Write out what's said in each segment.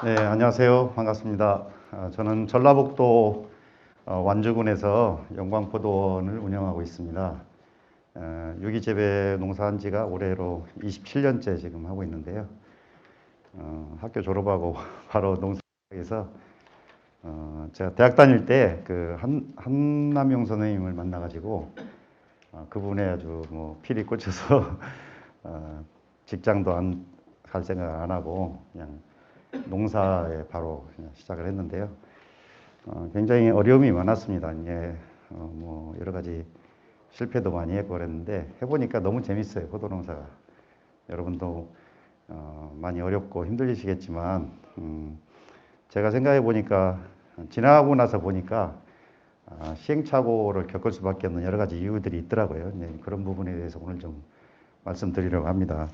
네, 안녕하세요. 반갑습니다. 저는 전라북도 완주군에서 영광포도원을 운영하고 있습니다. 유기재배 농사한 지가 올해로 27년째 지금 하고 있는데요. 학교 졸업하고 바로 농사에서 제가 대학 다닐 때 그 한남용 선생님을 만나가지고 그분에 아주 뭐 필이 꽂혀서 직장도 갈 생각 안 하고 그냥 농사에 바로 그냥 시작을 했는데요. 굉장히 어려움이 많았습니다. 이제 뭐 여러 가지 실패도 많이 했고 그랬는데 해보니까 너무 재밌어요. 포도 농사가. 여러분도 많이 어렵고 힘들리시겠지만 제가 생각해 보니까 지나고 나서 보니까 시행착오를 겪을 수밖에 없는 여러 가지 이유들이 있더라고요. 그런 부분에 대해서 오늘 좀 말씀드리려고 합니다.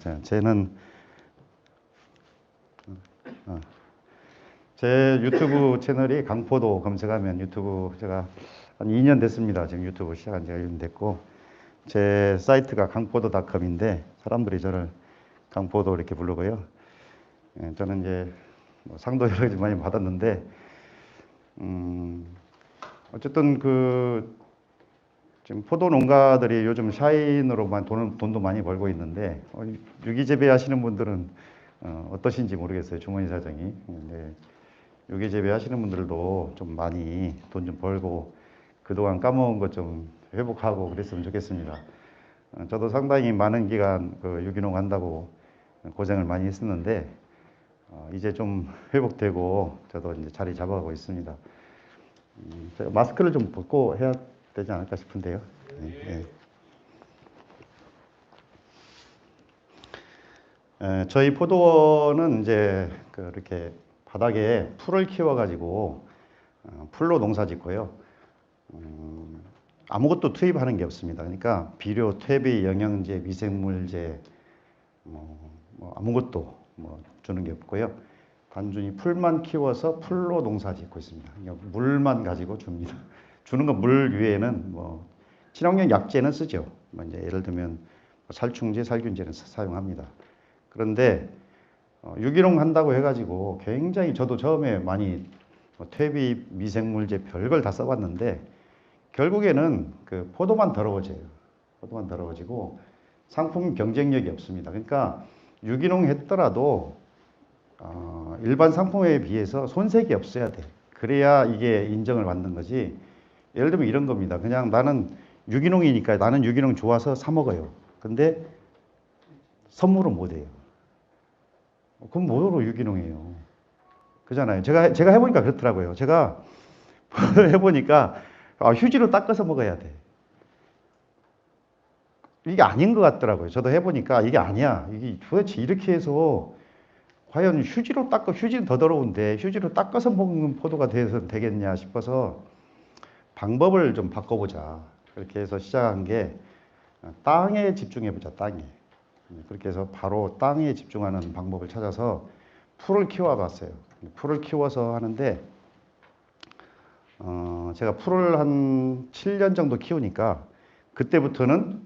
제 유튜브 채널이 강포도 검색하면 유튜브 제가 한 2년 됐습니다. 지금 유튜브 시작한 지가 2년 됐고 제 사이트가 강포도닷컴인데 사람들이 저를 강포도 이렇게 부르고요. 저는 이제 뭐 상도 여러 가지 많이 받았는데 어쨌든 지금 포도 농가들이 요즘 샤인으로만 돈도 많이 벌고 있는데 유기재배 하시는 분들은 어떠신지 모르겠어요. 주머니 사정이. 근데 유기재배 하시는 분들도 좀 많이 돈 좀 벌고 그동안 까먹은 것 좀 회복하고 그랬으면 좋겠습니다. 저도 상당히 많은 기간 유기농 한다고 고생을 많이 했었는데 이제 좀 회복되고 저도 이제 자리 잡아가고 있습니다. 제가 마스크를 좀 벗고 해야 되지 않을까 싶은데요. 네, 네. 저희 포도원은 이제 이렇게 바닥에 풀을 키워가지고 풀로 농사 짓고요. 아무것도 투입하는 게 없습니다. 그러니까 비료, 퇴비, 영양제, 미생물제 뭐 아무것도 뭐 주는 게 없고요. 단순히 풀만 키워서 풀로 농사 짓고 있습니다. 그러니까 물만 가지고 줍니다. 주는 건 물 위에는 뭐 친환경 약제는 쓰죠. 뭐 이제 예를 들면 살충제, 살균제는 사용합니다. 그런데 유기농 한다고 해가지고 굉장히 저도 처음에 많이 퇴비, 미생물제 별걸 다 써봤는데 결국에는 그 포도만 더러워져요. 포도만 더러워지고 상품 경쟁력이 없습니다. 그러니까 유기농 했더라도 일반 상품에 비해서 손색이 없어야 돼. 그래야 이게 인정을 받는 거지. 예를 들면 이런 겁니다. 그냥 나는 유기농이니까 나는 유기농 좋아서 사 먹어요. 근데 선물은 못 해요. 그럼 뭐로 유기농이에요? 그잖아요. 제가 해보니까 그렇더라고요. 제가 해보니까 휴지로 닦아서 먹어야 돼. 이게 아닌 것 같더라고요. 저도 해보니까 이게 아니야. 이게 도대체 이렇게 해서 과연 휴지로 닦아, 휴지는 더 더러운데 휴지로 닦아서 먹는 포도가 돼서 되겠냐 싶어서 방법을 좀 바꿔보자. 그렇게 해서 시작한 게 땅에 집중해보자, 땅에. 그렇게 해서 바로 땅에 집중하는 방법을 찾아서 풀을 키워봤어요. 풀을 키워서 하는데 제가 풀을 한 7년 정도 키우니까 그때부터는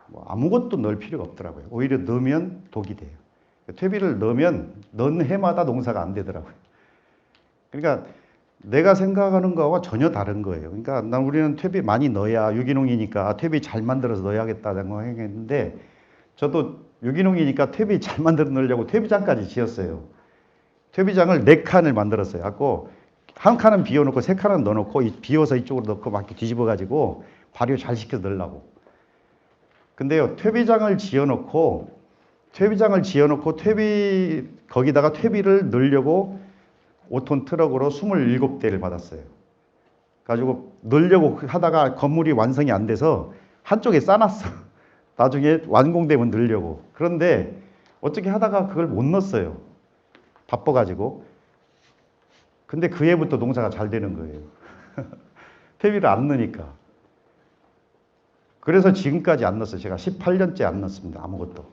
뭐 아무것도 넣을 필요가 없더라고요. 오히려 넣으면 독이 돼요. 퇴비를 넣은 해마다 농사가 안 되더라고요. 그러니까 내가 생각하는 거와 전혀 다른 거예요. 그러니까 우리는 퇴비 많이 넣어야 유기농이니까 퇴비 잘 만들어서 넣어야겠다 생각했는데 저도 유기농이니까 퇴비 잘 만들어 넣으려고 퇴비장까지 지었어요. 퇴비장을 4칸을 만들었어요. 갖고 한 칸은 비워놓고 3칸은 넣어놓고 비워서 이쪽으로 넣고 막 뒤집어가지고 발효 잘 시켜서 넣으려고. 근데요, 퇴비장을 지어놓고 거기다가 퇴비를 넣으려고 5톤 트럭으로 27대를 받았어요. 가지고 넣으려고 하다가 건물이 완성이 안 돼서 한쪽에 싸놨어. 나중에 완공되면 넣으려고. 그런데 어떻게 하다가 그걸 못 넣었어요. 바빠가지고. 근데 그 해부터 농사가 잘 되는 거예요. 퇴비를 안 넣으니까. 그래서 지금까지 안 넣었어요. 제가 18년째 안 넣었습니다. 아무것도.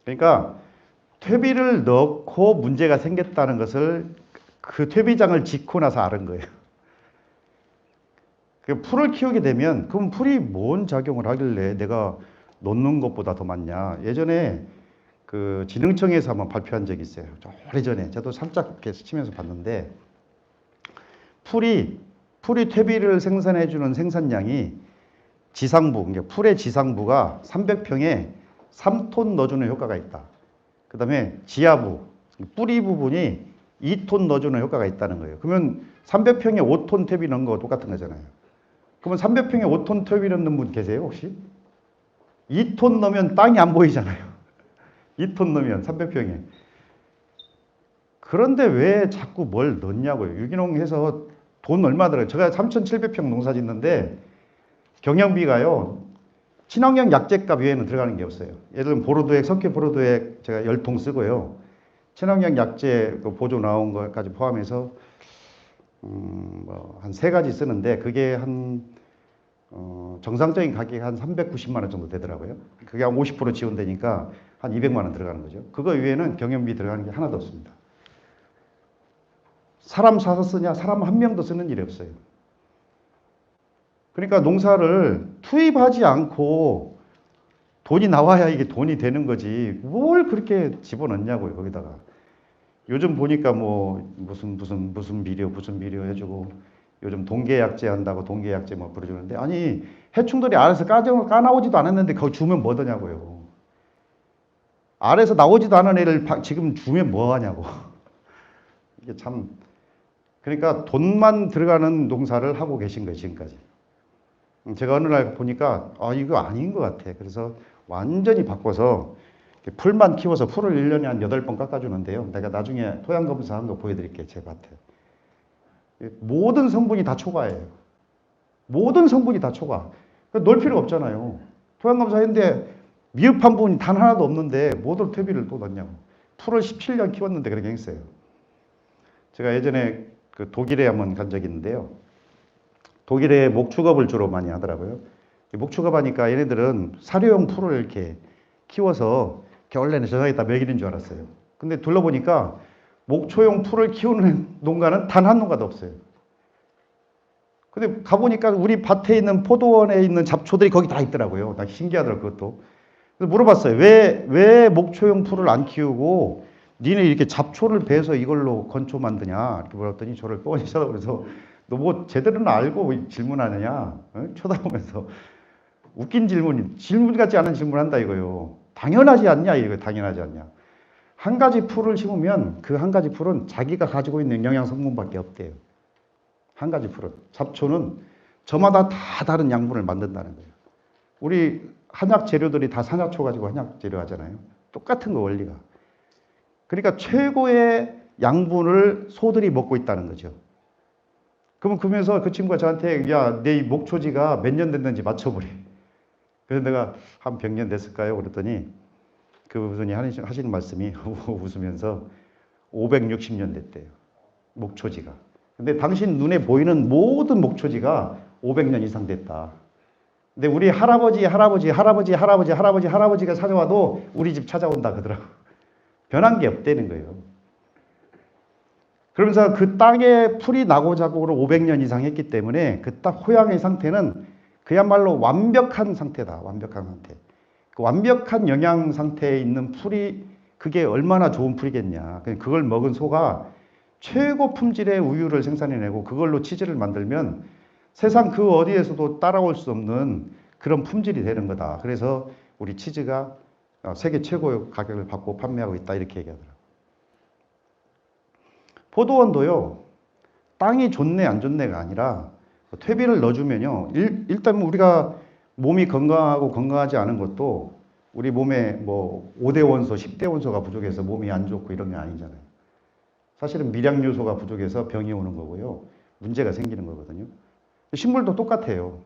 그러니까 퇴비를 넣고 문제가 생겼다는 것을 그 퇴비장을 짓고 나서 알은 거예요. 풀을 키우게 되면 그럼 풀이 뭔 작용을 하길래 내가 넣는 것보다 더 많냐. 예전에 그 진흥청에서 한번 발표한 적이 있어요. 좀 오래전에 저도 살짝 이렇게 스치면서 봤는데 풀이 퇴비를 생산해 주는 생산량이 지상부, 그러니까 풀의 지상부가 300평에 3톤 넣어주는 효과가 있다. 그 다음에 지하부, 뿌리 부분이 2톤 넣어주는 효과가 있다는 거예요. 그러면 300평에 5톤 퇴비 넣은 거 똑같은 거잖아요. 그러면 300평에 5톤 퇴비 넣는 분 계세요, 혹시? 2톤 넣으면 땅이 안 보이잖아요. 2톤 넣으면 300평에. 그런데 왜 자꾸 뭘 넣냐고요. 유기농 해서 돈 얼마 들어요? 제가 3,700평 농사 짓는데 경영비가요. 친환경 약재값 외에는 들어가는 게 없어요. 예를 들면 보로도액, 석회 보로도액 제가 10통 쓰고요. 친환경 약재 보조 나온 것까지 포함해서 한 3가지 쓰는데 그게 정상적인 가격이 한 390만 원 정도 되더라고요. 그게 한 50% 지원되니까 한 200만 원 들어가는 거죠. 그거 외에는 경영비 들어가는 게 하나도 없습니다. 사람 사서 쓰냐? 사람 한 명도 쓰는 일이 없어요. 그러니까 농사를 투입하지 않고 돈이 나와야 이게 돈이 되는 거지. 뭘 그렇게 집어넣냐고요, 거기다가. 요즘 보니까 뭐 무슨 비료 해주고 요즘 동계약재 한다고 동계약재 뭐 부르주는데 아니 해충들이 알아서 까나오지도 않았는데 거기 주면 뭐 하냐고요. 알에서 나오지도 않은 애를 지금 주면 뭐 하냐고. 이게 참 그러니까 돈만 들어가는 농사를 하고 계신 거예요, 지금까지. 제가 어느 날 보니까 이거 아닌 것 같아. 그래서 완전히 바꿔서 풀만 키워서 풀을 1년에 한 8번 깎아주는데요. 내가 나중에 토양 검사한 거 보여드릴게요, 제 밭에. 모든 성분이 다 초과예요. 모든 성분이 다 초과. 넣을 필요가 없잖아요. 토양 검사했는데 미흡한 부분이 단 하나도 없는데 뭐들 퇴비를 또 넣냐고. 풀을 17년 키웠는데 그렇게 했어요. 제가 예전에 그 독일에 한번 간 적이 있는데요. 독일에 목축업을 주로 많이 하더라고요. 목축업 하니까 얘네들은 사료용 풀을 이렇게 키워서 겨울내내 저장에다 먹이는 줄 알았어요. 근데 둘러보니까 목초용 풀을 키우는 농가는 단 한 농가도 없어요. 근데 가보니까 우리 밭에 있는 포도원에 있는 잡초들이 거기 다 있더라고요. 나 신기하더라고요, 그것도. 그래서 물어봤어요. 왜 목초용 풀을 안 키우고 니네 이렇게 잡초를 베서 이걸로 건초 만드냐? 이렇게 물었더니 저를 뻔히 쳐다보면서 너 뭐 제대로는 알고 질문하느냐? 어? 쳐다보면서 웃긴 질문 같지 않은 질문을 한다 이거요. 당연하지 않냐? 이거 당연하지 않냐? 한 가지 풀을 심으면 그 한 가지 풀은 자기가 가지고 있는 영양 성분밖에 없대요. 한 가지 풀은. 잡초는 저마다 다 다른 양분을 만든다는 거예요. 우리 한약 재료들이 다 산화초 가지고 한약 재료 하잖아요. 똑같은 거 원리가. 그러니까 최고의 양분을 소들이 먹고 있다는 거죠. 그러면서 그 친구가 저한테 야, 내 목초지가 몇 년 됐는지 맞춰보래. 그래서 내가 한 100년 됐을까요? 그랬더니 그분이 하시는 말씀이 웃으면서 560년 됐대요. 목초지가. 근데 당신 눈에 보이는 모든 목초지가 500년 이상 됐다. 근데 우리 할아버지가 찾아와도 우리 집 찾아온다 그러더라고. 변한 게 없다는 거예요. 그러면서 그 땅에 풀이 나고 자고로 500년 이상 했기 때문에 그 땅 토양의 상태는 그야말로 완벽한 상태다. 완벽한 상태. 그 완벽한 영양 상태에 있는 풀이 그게 얼마나 좋은 풀이겠냐. 그걸 먹은 소가 최고 품질의 우유를 생산해내고 그걸로 치즈를 만들면 세상 그 어디에서도 따라올 수 없는 그런 품질이 되는 거다. 그래서 우리 치즈가 세계 최고의 가격을 받고 판매하고 있다. 이렇게 얘기하더라고요. 포도원도요. 땅이 좋네 안 좋네가 아니라 퇴비를 넣어주면요. 일단 우리가 몸이 건강하고 건강하지 않은 것도 우리 몸에 뭐 5대 원소, 10대 원소가 부족해서 몸이 안 좋고 이런 게 아니잖아요. 사실은 미량 요소가 부족해서 병이 오는 거고요. 문제가 생기는 거거든요. 식물도 똑같아요.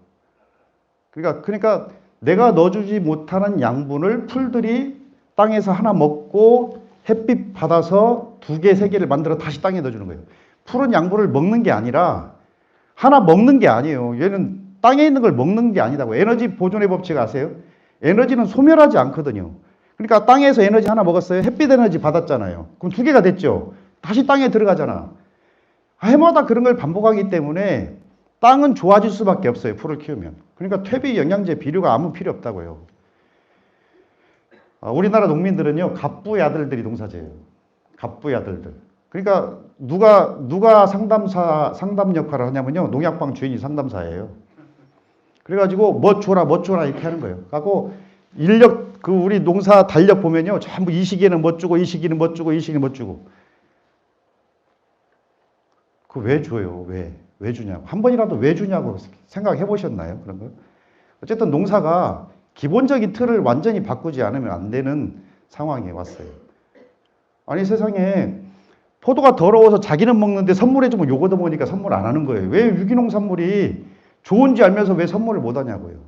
그러니까 내가 넣어주지 못하는 양분을 풀들이 땅에서 하나 먹고 햇빛 받아서 2개, 3개를 만들어 다시 땅에 넣어주는 거예요. 풀은 양분을 먹는 게 아니라 하나 먹는 게 아니에요. 얘는 땅에 있는 걸 먹는 게 아니다고. 에너지 보존의 법칙 아세요? 에너지는 소멸하지 않거든요. 그러니까 땅에서 에너지 하나 먹었어요. 햇빛 에너지 받았잖아요. 그럼 2개가 됐죠. 다시 땅에 들어가잖아. 해마다 그런 걸 반복하기 때문에 땅은 좋아질 수밖에 없어요. 풀을 키우면. 그러니까 퇴비, 영양제, 비료가 아무 필요 없다고요. 우리나라 농민들은요, 갑부의 아들들이 농사져요. 갑부의 아들들. 그러니까 누가 상담 역할을 하냐면요, 농약방 주인이 상담사예요. 그래가지고 뭐 줘라 이렇게 하는 거예요. 그래갖고 인력, 우리 농사 달력 보면요, 전부 이 시기에는 뭐 주고, 이 시기는 뭐 주고, 이 시기는 뭐 주고. 그 왜 줘요? 왜 주냐고. 한 번이라도 왜 주냐고 생각해 보셨나요? 그런 거? 어쨌든 농사가 기본적인 틀을 완전히 바꾸지 않으면 안 되는 상황에 왔어요. 아니, 세상에 포도가 더러워서 자기는 먹는데 선물해주면 요거 더먹으니까 선물 안 하는 거예요. 왜 유기농 산물이 좋은지 알면서 왜 선물을 못 하냐고요.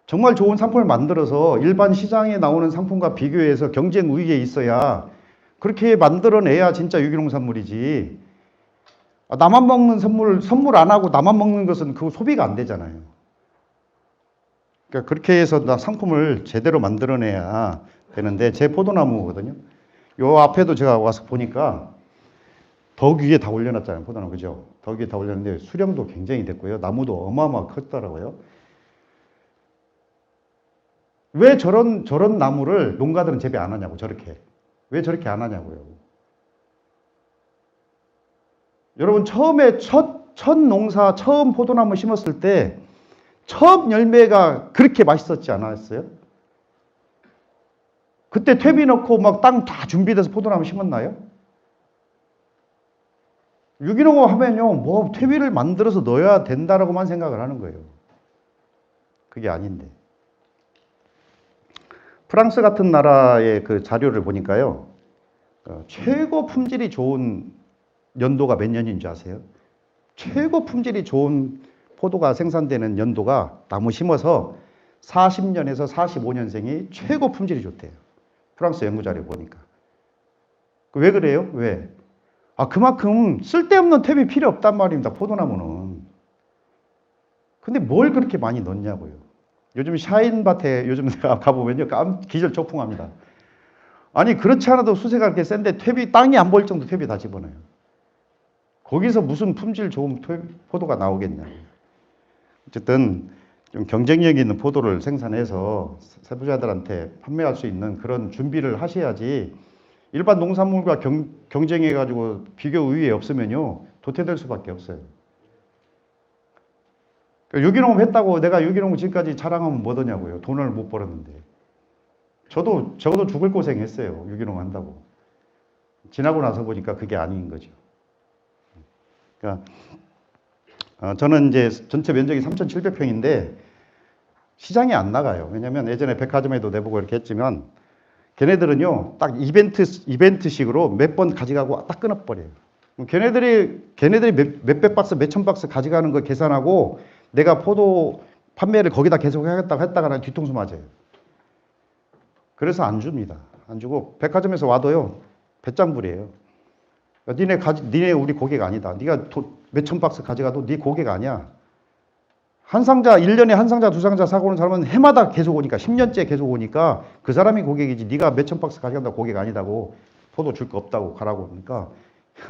정말 좋은 상품을 만들어서 일반 시장에 나오는 상품과 비교해서 경쟁 우위에 있어야, 그렇게 만들어내야 진짜 유기농 산물이지. 나만 먹는 선물 안 하고 나만 먹는 것은 그 소비가 안 되잖아요. 그러니까 그렇게 해서 상품을 제대로 만들어내야 되는데, 제 포도나무거든요. 요 앞에도 제가 와서 보니까 덕 위에 다 올려놨잖아요. 포도나무, 그죠? 덕 위에 다 올렸는데 수령도 굉장히 됐고요. 나무도 어마어마하게 컸더라고요. 왜 저런 나무를 농가들은 재배 안 하냐고, 저렇게. 왜 저렇게 안 하냐고요. 여러분, 처음에 첫 농사, 처음 포도나무 심었을 때 처음 열매가 그렇게 맛있었지 않았어요? 그때 퇴비 넣고 막 땅 다 준비돼서 포도나무 심었나요? 유기농 하면요, 뭐 퇴비를 만들어서 넣어야 된다라고만 생각을 하는 거예요. 그게 아닌데. 프랑스 같은 나라의 그 자료를 보니까요, 최고 품질이 좋은 연도가 몇 년인 줄 아세요? 최고 품질이 좋은 포도가 생산되는 연도가, 나무 심어서 40년에서 45년생이 최고 품질이 좋대요. 프랑스 연구자료 보니까. 왜 그래요? 왜? 그만큼 쓸데없는 탭이 필요 없단 말입니다, 포도나무는. 근데 뭘 그렇게 많이 넣냐고요. 요즘 샤인밭에 요즘 내가 가보면요, 기절초풍합니다. 아니, 그렇지 않아도 수세가 그렇게 센데 땅이 안 보일 정도 탭이 다 집어넣어요. 거기서 무슨 품질 좋은 포도가 나오겠냐. 어쨌든 좀 경쟁력 있는 포도를 생산해서 세부자들한테 판매할 수 있는 그런 준비를 하셔야지, 일반 농산물과 경쟁해가지고 비교 우위에 없으면요, 도태될 수밖에 없어요. 유기농 했다고 내가 유기농 지금까지 자랑하면 뭐더냐고요. 돈을 못 벌었는데. 저도 죽을 고생했어요. 유기농 한다고. 지나고 나서 보니까 그게 아닌 거죠. 그러니까 저는 이제 전체 면적이 3,700평인데 시장에 안 나가요. 왜냐면 예전에 백화점에도 내보고 이렇게 했지만, 걔네들은요, 딱 이벤트식으로 몇 번 가져가고 딱 끊어버려요. 걔네들이 몇백 박스, 몇천 박스 가져가는 거 계산하고 내가 포도 판매를 거기다 계속 하겠다고 했다가 뒤통수 맞아요. 그래서 안 줍니다. 안 주고 백화점에서 와도요, 배짱불이에요. 니네 우리 고객 아니다. 네가 몇천 박스 가져가도 네 고객 아니야. 한 상자, 1년에 한 상자, 두 상자 사고 오는 사람은 해마다 계속 오니까, 10년째 계속 오니까 그 사람이 고객이지, 네가 몇천 박스 가져간다고 고객 아니다고, 포도 줄 거 없다고 가라고 그러니까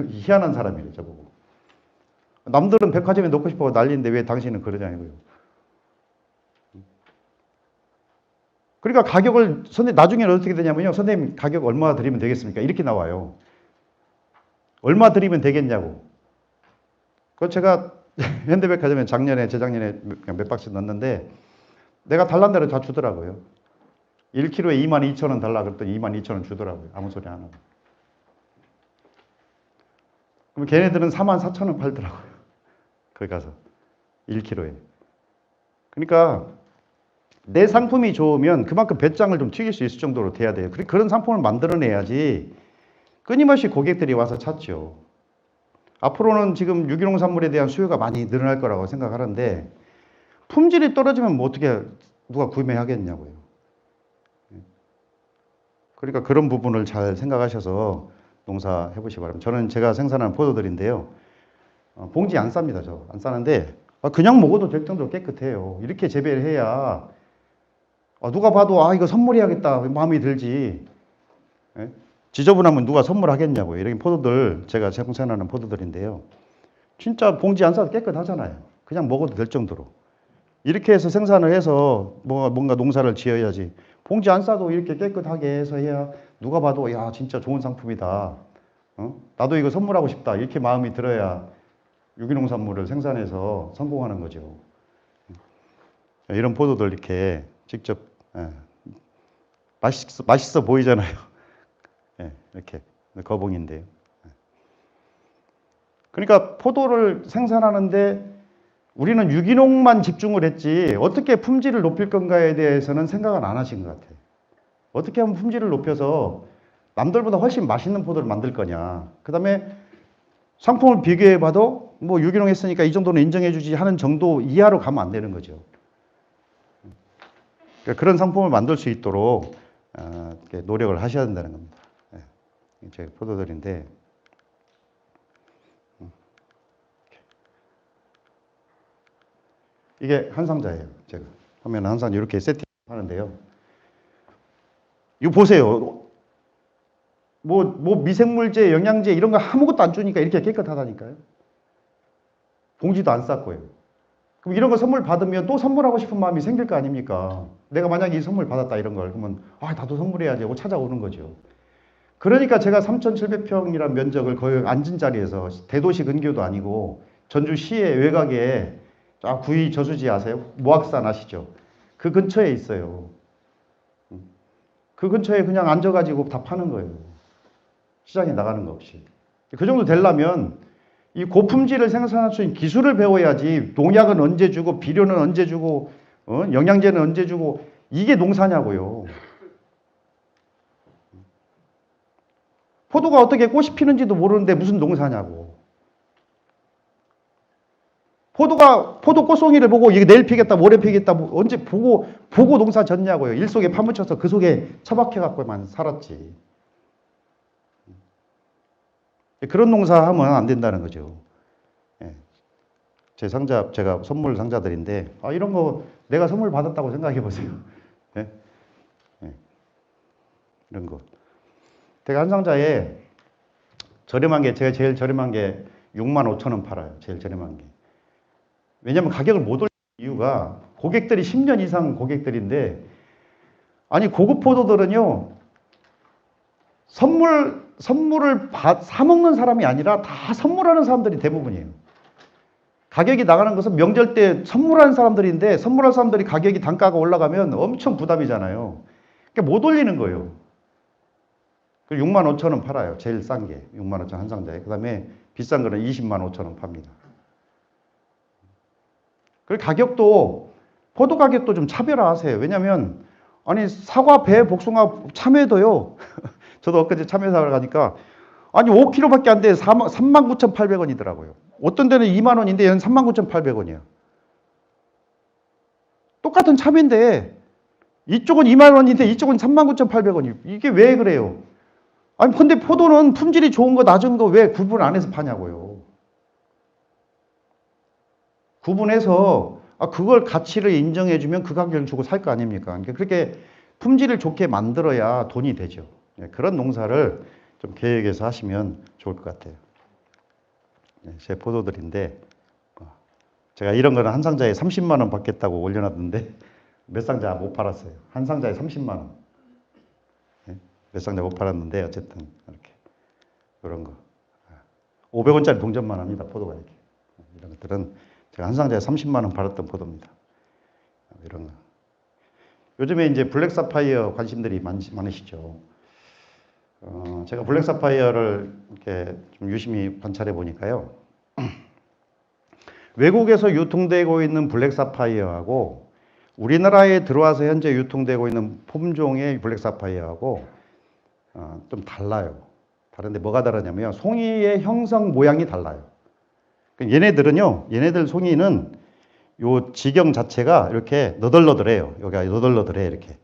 희한한 사람이래, 저보고. 남들은 백화점에 넣고 싶어 난리인데 왜 당신은 그러냐고요. 그러니까 가격을, 나중에는 어떻게 되냐면요, 선생님 가격 얼마 드리면 되겠습니까? 이렇게 나와요. 얼마 드리면 되겠냐고. 그 제가 현대백화점에 재작년에 몇 박스 넣었는데, 내가 달란 대로 다 주더라고요. 1kg에 22,000원 달라 그랬더니 22,000원 주더라고요. 아무 소리 안 하고. 그럼 걔네들은 44,000원 팔더라고요. 거기 가서 1kg에. 그러니까 내 상품이 좋으면 그만큼 배짱을 좀 튀길 수 있을 정도로 돼야 돼요. 그런 상품을 만들어내야지 끊임없이 고객들이 와서 찾죠. 앞으로는 지금 유기농 산물에 대한 수요가 많이 늘어날 거라고 생각하는데, 품질이 떨어지면 뭐 어떻게 누가 구매하겠냐고요. 그러니까 그런 부분을 잘 생각하셔서 농사해 보시기 바랍니다. 저는 제가 생산하는 포도들인데요, 봉지 안 쌉니다. 안 싸는데 그냥 먹어도 될 정도로 깨끗해요. 이렇게 재배를 해야 누가 봐도 이거 선물해야겠다 마음이 들지. 지저분하면 누가 선물하겠냐고요. 이렇게 포도들, 제가 생산하는 포도들인데요, 진짜 봉지 안 싸도 깨끗하잖아요. 그냥 먹어도 될 정도로. 이렇게 해서 생산을 해서 뭔가 농사를 지어야지. 봉지 안 싸도 이렇게 깨끗하게 해서 해야 누가 봐도 야 진짜 좋은 상품이다. 나도 이거 선물하고 싶다. 이렇게 마음이 들어야 유기농 산물을 생산해서 성공하는 거죠. 이런 포도들 이렇게 직접 맛있어 보이잖아요. 이렇게 거봉인데요. 그러니까 포도를 생산하는데 우리는 유기농만 집중을 했지 어떻게 품질을 높일 건가에 대해서는 생각을 안 하신 것 같아요. 어떻게 하면 품질을 높여서 남들보다 훨씬 맛있는 포도를 만들 거냐. 그 다음에 상품을 비교해봐도 뭐 유기농 했으니까 이 정도는 인정해주지 하는 정도 이하로 가면 안 되는 거죠. 그러니까 그런 상품을 만들 수 있도록 노력을 하셔야 된다는 겁니다. 제 포도들인데 이게 한 상자예요. 제가 하면 한 상자 이렇게 세팅하는데요. 이거 보세요. 뭐 미생물제, 영양제 이런 거 아무것도 안 주니까 이렇게 깨끗하다니까요. 봉지도 안 쌌고요. 그럼 이런 거 선물 받으면 또 선물하고 싶은 마음이 생길 거 아닙니까? 내가 만약에 이 선물 받았다 이런 걸 그러면 나도 선물해야지 하고 찾아오는 거죠. 그러니까 제가 3,700평이란 면적을 거의 앉은 자리에서 대도시 근교도 아니고 전주시의 외곽에 구의 저수지 아세요? 모악산 아시죠? 그 근처에 있어요. 그 근처에 그냥 앉아가지고 다 파는 거예요. 시장에 나가는 거 없이. 그 정도 되려면 이 고품질을 생산할 수 있는 기술을 배워야지 농약은 언제 주고 비료는 언제 주고 영양제는 언제 주고 이게 농사냐고요. 포도가 어떻게 꽃이 피는지도 모르는데 무슨 농사냐고. 포도 꽃송이를 보고 이게 내일 피겠다, 모레 피겠다, 언제 보고 농사 졌냐고요. 일 속에 파묻혀서 그 속에 처박혀갖고만 살았지. 그런 농사 하면 안 된다는 거죠. 제 상자, 제가 선물 상자들인데, 이런 거 내가 선물 받았다고 생각해 보세요. 이런 거. 제가 한 상자에 저렴한 게, 제가 제일 저렴한 게 65,000원 팔아요. 제일 저렴한 게. 왜냐면 가격을 못 올리는 이유가 고객들이 10년 이상 고객들인데, 아니, 고급 포도들은요, 선물을 사먹는 사람이 아니라 다 선물하는 사람들이 대부분이에요. 가격이 나가는 것은 명절 때 선물하는 사람들인데, 선물할 사람들이 가격이 단가가 올라가면 엄청 부담이잖아요. 그러니까 못 올리는 거예요. 65,000원 팔아요. 제일 싼 게. 65,000원 한 상자에. 그 다음에 비싼 거는 205,000원 팝니다. 그리고 가격도, 포도 가격도 좀 차별화하세요. 왜냐면, 아니, 사과, 배, 복숭아, 참외도요. 저도 엊그제 참외 사러 가니까, 아니, 5kg밖에 안 돼. 39,800원이더라고요. 어떤 데는 2만 원인데 얘는 39,800원이야. 똑같은 참외인데, 이쪽은 2만 원인데 이쪽은 39,800원이에요. 이게 왜 그래요? 아니, 근데 포도는 품질이 좋은 거, 낮은 거 왜 구분 안 해서 파냐고요. 구분해서 그걸 가치를 인정해주면 그 가격을 주고 살 거 아닙니까? 그러니까 그렇게 품질을 좋게 만들어야 돈이 되죠. 그런 농사를 좀 계획해서 하시면 좋을 것 같아요. 제 포도들인데 제가 이런 거는 한 상자에 30만 원 받겠다고 올려놨는데 몇 상자 못 팔았어요. 한 상자에 30만 원. 몇 상자 못 팔았는데 어쨌든 이렇게 이런 거 500원짜리 동전만 합니다. 포도가 이렇게 이런 것들은 제가 한 상자에 30만 원 팔았던 포도입니다. 이런 거. 요즘에 이제 블랙 사파이어 관심들이 많으시죠. 제가 블랙 사파이어를 이렇게 좀 유심히 관찰해 보니까요. 외국에서 유통되고 있는 블랙 사파이어하고 우리나라에 들어와서 현재 유통되고 있는 품종의 블랙 사파이어하고 좀 달라요. 다른데 뭐가 다르냐면 송이의 형성 모양이 달라요. 얘네들 송이는 요 지경 자체가 이렇게 너덜너덜해요. 여기가 너덜너덜해 이렇게.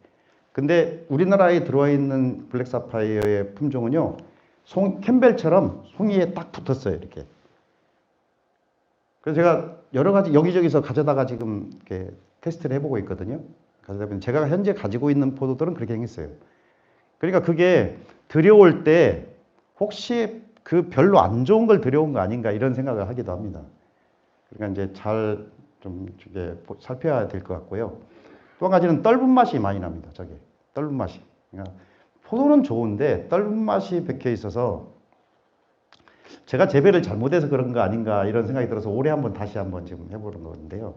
근데 우리나라에 들어와 있는 블랙 사파이어의 품종은요, 캠벨처럼 송이에 딱 붙었어요, 이렇게. 그래서 제가 여러 가지 여기저기서 가져다가 지금 이렇게 테스트를 해보고 있거든요. 가져다 보면 제가 현재 가지고 있는 포도들은 그렇게 생겼어요. 그러니까 그게 들여올 때 혹시 그 별로 안 좋은 걸 들여온 거 아닌가 이런 생각을 하기도 합니다. 그러니까 이제 잘 좀 이게 살펴야 될 것 같고요. 또 한 가지는 떫은 맛이 많이 납니다. 저게 떫은 맛이. 그러니까 포도는 좋은데 떫은 맛이 박혀 있어서 제가 재배를 잘못해서 그런 거 아닌가 이런 생각이 들어서 올해 한번 다시 한번 지금 해보는 건데요.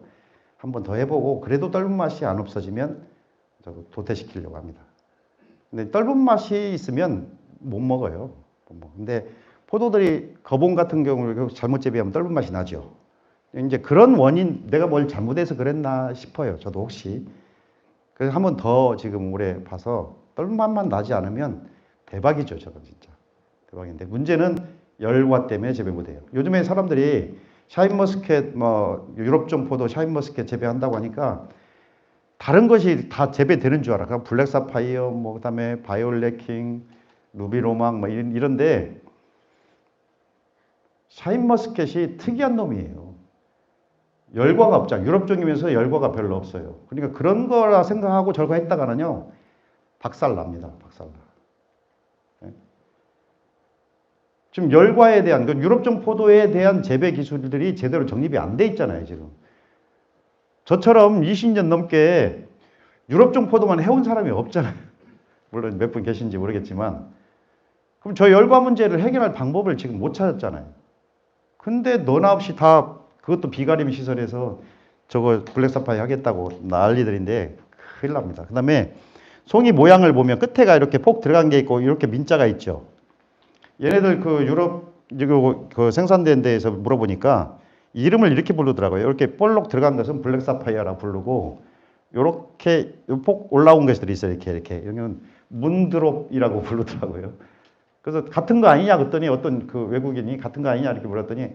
한번 더 해보고 그래도 떫은 맛이 안 없어지면 저도 도태시키려고 합니다. 근데 떫은 맛이 있으면 못 먹어요. 근데 포도들이 거봉 같은 경우를 잘못 재배하면 떫은 맛이 나죠. 이제 그런 원인, 내가 뭘 잘못해서 그랬나 싶어요. 저도 혹시. 그래서 한번 더 지금 올해 봐서 떫은 맛만 나지 않으면 대박이죠, 저건 진짜. 대박인데 문제는 열과 때문에 재배 못해요. 요즘에 사람들이 샤인머스켓, 뭐 유럽종 포도 샤인머스켓 재배한다고 하니까 다른 것이 다 재배되는 줄 알아. 그냥 블랙 사파이어, 뭐 그다음에 바이올렛 킹, 루비 로망, 뭐 이런데 샤인머스켓이 특이한 놈이에요. 열과가 없잖아. 유럽종이면서 열과가 별로 없어요. 그러니까 그런 거라 생각하고 저거 했다가는요, 박살 납니다. 박살 나. 네? 지금 열과에 대한, 그 유럽종 포도에 대한 재배 기술들이 제대로 정립이 안 돼 있잖아요, 지금. 저처럼 20년 넘게 유럽종 포도만 해온 사람이 없잖아요. 물론 몇 분 계신지 모르겠지만. 그럼 저 열과 문제를 해결할 방법을 지금 못 찾았잖아요. 근데 너나 없이 다 그것도 비가림 시설에서 저거 블랙사파이 하겠다고 난리들인데 큰일 납니다. 그 다음에 송이 모양을 보면 끝에가 이렇게 폭 들어간 게 있고 이렇게 민자가 있죠. 얘네들 그 유럽 그 생산된 데에서 물어보니까 이름을 이렇게 부르더라고요. 이렇게 볼록 들어간 것은 블랙사파이어라 부르고 요렇게 폭 올라온 것들이 있어요. 이렇게. 여기는 문드롭이라고 부르더라고요. 그래서 같은 거 아니냐 그랬더니 어떤 그 외국인이 같은 거 아니냐 이렇게 물었더니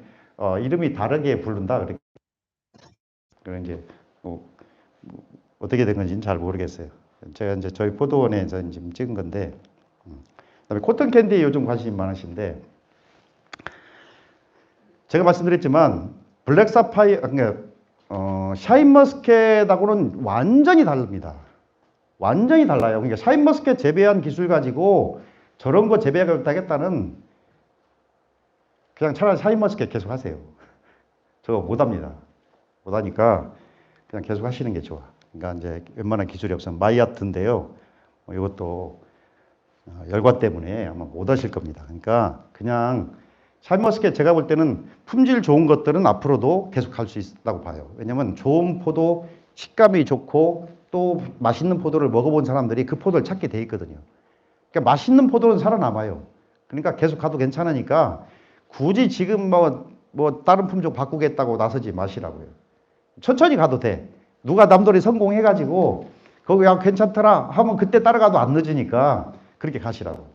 이름이 다르게 부른다. 그래 이제 어떻게 된 건지는 잘 모르겠어요. 제가 이제 저희 포도원에서 지금 찍은 건데, 그다음에 코튼 캔디 요즘 관심이 많으신데, 제가 말씀드렸지만 블랙 사파이어, 그러니까 샤인머스켓하고는 완전히 다릅니다. 완전히 달라요. 그러니까 샤인머스켓 재배한 기술 가지고 저런 거 재배하겠다는 그냥 차라리 샤인머스켓 계속 하세요. 저거 못합니다. 못하니까 그냥 계속 하시는 게 좋아. 그러니까 이제 웬만한 기술이 없으면 마이아트인데요. 이것도 열과 때문에 아마 못 하실 겁니다. 그러니까 그냥 샤인머스켓 제가 볼 때는 품질 좋은 것들은 앞으로도 계속 할 수 있다고 봐요. 왜냐면 좋은 포도, 식감이 좋고 또 맛있는 포도를 먹어본 사람들이 그 포도를 찾게 돼 있거든요. 그러니까 맛있는 포도는 살아남아요. 그러니까 계속 가도 괜찮으니까 굳이 지금 뭐 다른 품종 바꾸겠다고 나서지 마시라고요. 천천히 가도 돼. 누가 남들이 성공해가지고 거기 야 괜찮더라 하면 그때 따라가도 안 늦으니까 그렇게 가시라고.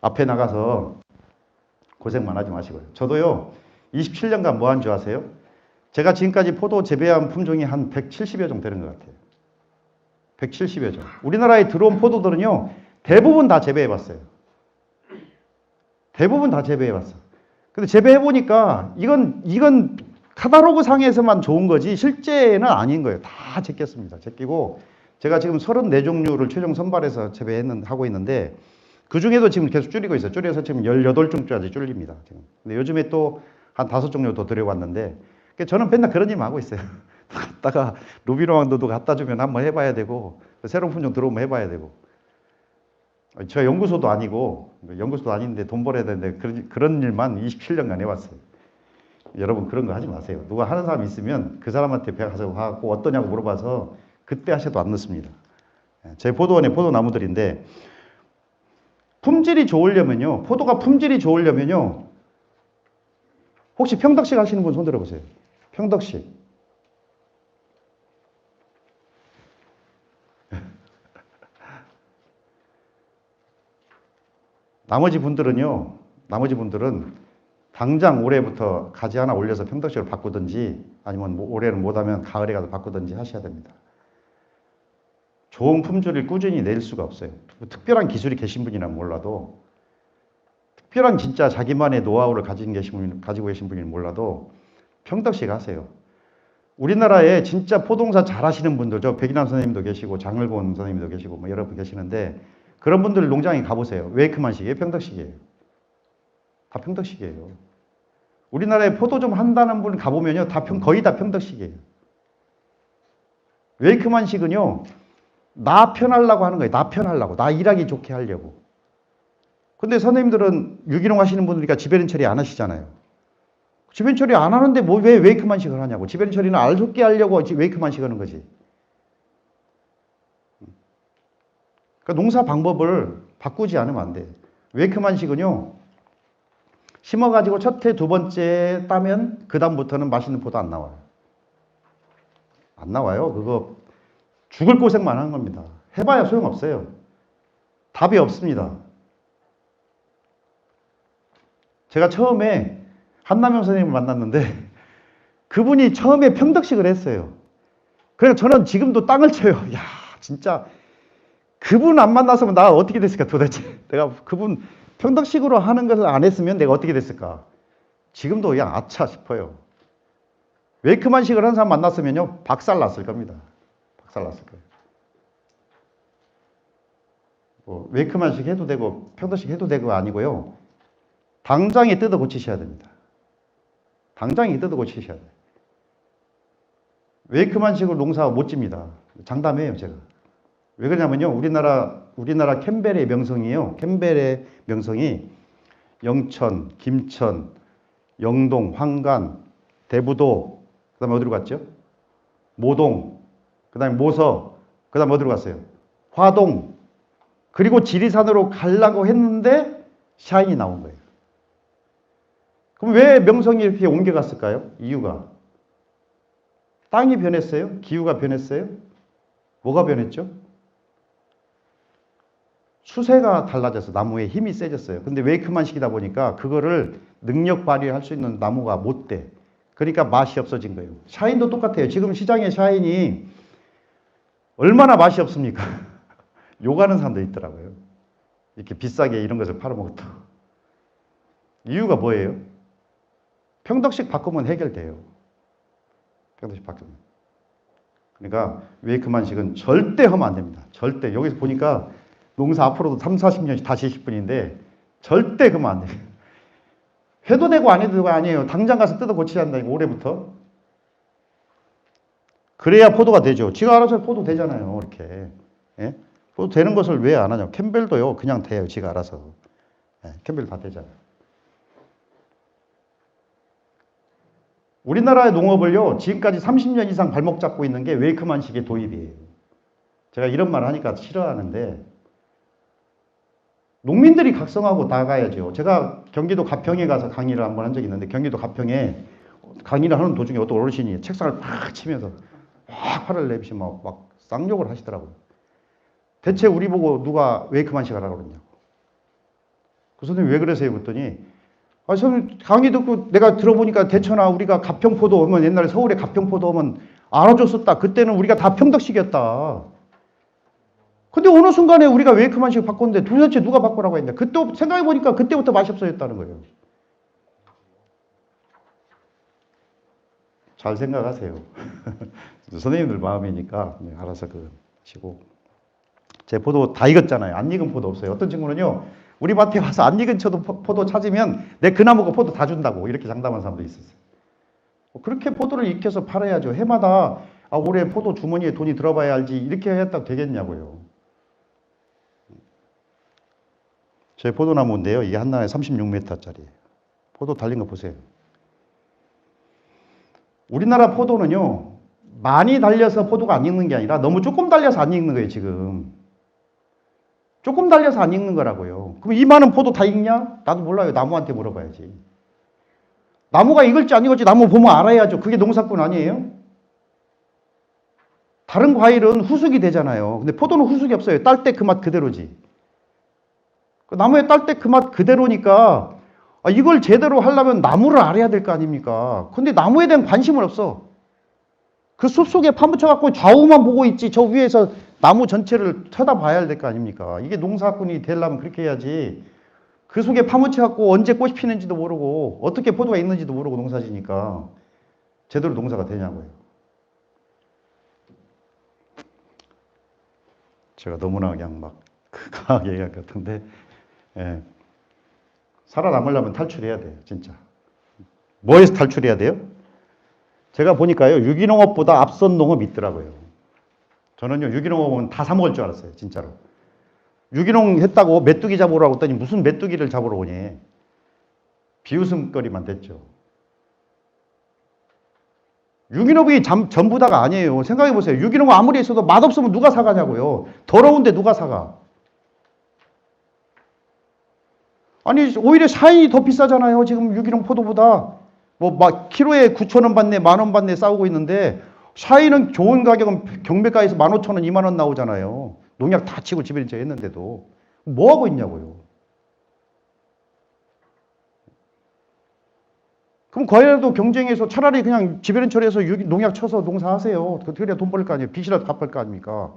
앞에 나가서 고생만 하지 마시고요. 저도요 27년간 뭐 한 줄 아세요? 제가 지금까지 포도 재배한 품종이 한 170여 종 되는 것 같아요. 170여 종. 우리나라에 들어온 포도들은요 대부분 다 재배해봤어요. 대부분 다 재배해봤어. 근데 재배해보니까 이건 카탈로그 상에서만 좋은 거지 실제는 아닌 거예요. 다 제꼈습니다. 제끼고 제가 지금 34종류를 최종 선발해서 하고 있는데 그 중에도 지금 계속 줄이고 있어요. 줄여서 지금 18종까지 줄립니다. 지금. 근데 요즘에 또 한 5종류 더 들여왔는데 저는 맨날 그런 일만 하고 있어요. 갔다가 루비로왕도 갖다 주면 한번 해봐야 되고 새로운 품종 들어오면 해봐야 되고 저 연구소도 아니고 연구소도 아닌데 돈 벌어야 되는데 그런 일만 27년간 해왔어요. 여러분 그런 거 하지 마세요. 누가 하는 사람 있으면 그 사람한테 가서 하고 어떠냐고 물어봐서 그때 하셔도 안 늦습니다. 제 포도원에 포도나무들인데 품질이 좋으려면요. 포도가 품질이 좋으려면요. 혹시 평덕식 하시는 분 손 들어보세요. 평덕식. 나머지 분들은 당장 올해부터 가지 하나 올려서 평덕식으로 바꾸든지 아니면 올해는 못하면 가을에 가서 바꾸든지 하셔야 됩니다. 좋은 품질을 꾸준히 낼 수가 없어요. 특별한 기술이 계신 분이라면 몰라도 특별한 진짜 자기만의 노하우를 가지고 계신 분이 몰라도 평덕식 하세요. 우리나라에 진짜 포동사 잘하시는 분들, 저 백인환 선생님도 계시고 장을곤 선생님도 계시고 뭐 여러 분 계시는데 그런 분들 농장에 가보세요. 웨이크만식이에요? 평덕식이에요? 다 평덕식이에요. 우리나라에 포도 좀 한다는 분 가보면요. 거의 다 평덕식이에요. 웨이크만식은요. 나 편하려고 하는 거예요. 나 편하려고. 나 일하기 좋게 하려고. 근데 선생님들은 유기농 하시는 분들이니까 지배린 처리 안 하시잖아요. 지배린 처리 안 하는데 뭐 왜 웨이크만식을 하냐고. 지배린 처리는 알 좋게 하려고 웨이크만식 하는 거지. 그러니까 농사 방법을 바꾸지 않으면 안 돼. 웨이크만식은요. 심어가지고 첫 해, 두 번째 따면 그 다음부터는 맛있는 포도 안 나와요. 안 나와요. 그거 죽을 고생만 하는 겁니다. 해봐야 소용없어요. 답이 없습니다. 제가 처음에 한남영 선생님을 만났는데 그분이 처음에 평덕식을 했어요. 그래서 저는 지금도 땅을 쳐요. 야, 진짜 그분 안 만났으면 나 어떻게 됐을까 도대체. 내가 그분 평덕식으로 하는 것을 안 했으면 내가 어떻게 됐을까. 지금도 그냥 아차 싶어요. 웨이크만식을 한 사람 만났으면요 박살 났을 겁니다. 박살 났을 거예요. 뭐 웨이크만식 해도 되고 평덕식 해도 되고 아니고요. 당장에 뜯어 고치셔야 됩니다. 당장에 뜯어 고치셔야 돼요. 웨이크만식으로 농사 못 집니다. 장담해요, 제가. 왜 그러냐면요. 우리나라 캠벨의 명성이에요. 캠벨의 명성이 영천, 김천, 영동, 황간, 대부도, 그 다음에 어디로 갔죠? 모동, 그 다음에 모서, 그 다음에 어디로 갔어요? 화동, 그리고 지리산으로 가려고 했는데 샤인이 나온 거예요. 그럼 왜 명성이 이렇게 옮겨갔을까요? 이유가 땅이 변했어요? 기후가 변했어요? 뭐가 변했죠? 수세가 달라져서 나무의 힘이 세졌어요. 근데 웨이크만식이다 보니까 그거를 능력 발휘할 수 있는 나무가 못 돼. 그러니까 맛이 없어진 거예요. 샤인도 똑같아요. 지금 시장에 샤인이 얼마나 맛이 없습니까? 욕하는 사람도 있더라고요. 이렇게 비싸게 이런 것을 팔아먹었다. 이유가 뭐예요? 평덕식 바꾸면 해결돼요. 평덕식 바꾸면. 그러니까 웨이크만식은 절대 하면 안 됩니다. 절대. 여기서 보니까 농사 앞으로도 3, 40년 다시 10분인데 절대 그러면 안 돼요. 해도 되고 안 해도 되고 아니에요. 당장 가서 뜯어 고치야 한다니까 올해부터. 그래야 포도가 되죠. 지가 알아서 포도 되잖아요. 이렇게. 예? 포도 되는 것을 왜 안 하냐. 캠벨도요. 그냥 돼요. 지가 알아서. 예, 캠벨 다 되잖아요. 우리나라의 농업을요. 지금까지 30년 이상 발목 잡고 있는 게 웨이크만식의 도입이에요. 제가 이런 말 하니까 싫어하는데 농민들이 각성하고 나가야죠. 제가 경기도 가평에 가서 강의를 한번 한 적이 있는데 경기도 가평에 강의를 하는 도중에 어떤 어르신이 책상을 팍 치면서 막 화를 내비시 막 쌍욕을 하시더라고요. 대체 우리 보고 누가 웨이크만식 하라고 그러냐고. 그 선생님 왜 그러세요? 그랬더니 선생님 강의 듣고 내가 들어보니까 대천아 우리가 가평포도 오면 옛날에 서울에 가평포도 오면 알아줬었다. 그때는 우리가 다 평덕식이었다. 근데 어느 순간에 우리가 웨이크만식 바꿨는데 도대체 누가 바꾸라고 했냐. 그때 생각해보니까 그때부터 맛이 없어졌다는 거예요. 잘 생각하세요. 선생님들 마음이니까 알아서 하시고. 제 포도 다 익었잖아요. 안 익은 포도 없어요. 어떤 친구는요. 우리 밭에 와서 안 익은 포도 찾으면 내 그 나무가 포도 다 준다고 이렇게 장담한 사람도 있었어요. 그렇게 포도를 익혀서 팔아야죠. 해마다 올해 포도 주머니에 돈이 들어봐야 알지 이렇게 했다고 되겠냐고요. 제 포도나무인데요. 이게 한나에 36m짜리. 포도 달린 거 보세요. 우리나라 포도는요. 많이 달려서 포도가 안 익는 게 아니라 너무 조금 달려서 안 익는 거예요. 지금. 조금 달려서 안 익는 거라고요. 그럼 이 많은 포도 다 익냐? 나도 몰라요. 나무한테 물어봐야지. 나무가 익을지 안 익을지 나무 보면 알아야죠. 그게 농사꾼 아니에요? 다른 과일은 후숙이 되잖아요. 근데 포도는 후숙이 없어요. 딸 때 그 맛 그대로지. 나무에 딸 때 그 맛 그대로니까 이걸 제대로 하려면 나무를 알아야 될 거 아닙니까? 근데 나무에 대한 관심은 없어. 그 숲속에 파묻혀갖고 좌우만 보고 있지 저 위에서 나무 전체를 쳐다봐야 될 거 아닙니까? 이게 농사꾼이 되려면 그렇게 해야지. 그 속에 파묻혀갖고 언제 꽃이 피는지도 모르고 어떻게 포도가 있는지도 모르고 농사지니까 제대로 농사가 되냐고요. 제가 너무나 그냥 막 강하게 얘기할 것 같은데 예. 살아남으려면 탈출해야 돼요. 진짜. 뭐에서 탈출해야 돼요? 제가 보니까요, 유기농업보다 앞선 농업이 있더라고요. 저는요, 유기농업은 다 사먹을 줄 알았어요, 진짜로. 유기농 했다고 메뚜기 잡으러 왔더니 무슨 메뚜기를 잡으러 오니? 비웃음거리만 됐죠. 유기농이 전부 다가 아니에요. 생각해보세요. 유기농 아무리 있어도 맛없으면 누가 사가냐고요. 더러운데 누가 사가? 아니, 오히려 샤인이 더 비싸잖아요. 지금 유기농 포도보다. 뭐, 막, 키로에 9,000원 받네, 10,000원 받네 싸우고 있는데, 샤인은 좋은 가격은 경매가에서 15,000원, 20,000원 나오잖아요. 농약 다 치고 지배인체 했는데도. 뭐 하고 있냐고요. 그럼 과연 경쟁에서 차라리 그냥 지배인 처리해서 농약 쳐서 농사하세요. 그래야 돈 벌 거 아니에요. 빚이라도 갚을 거 아닙니까?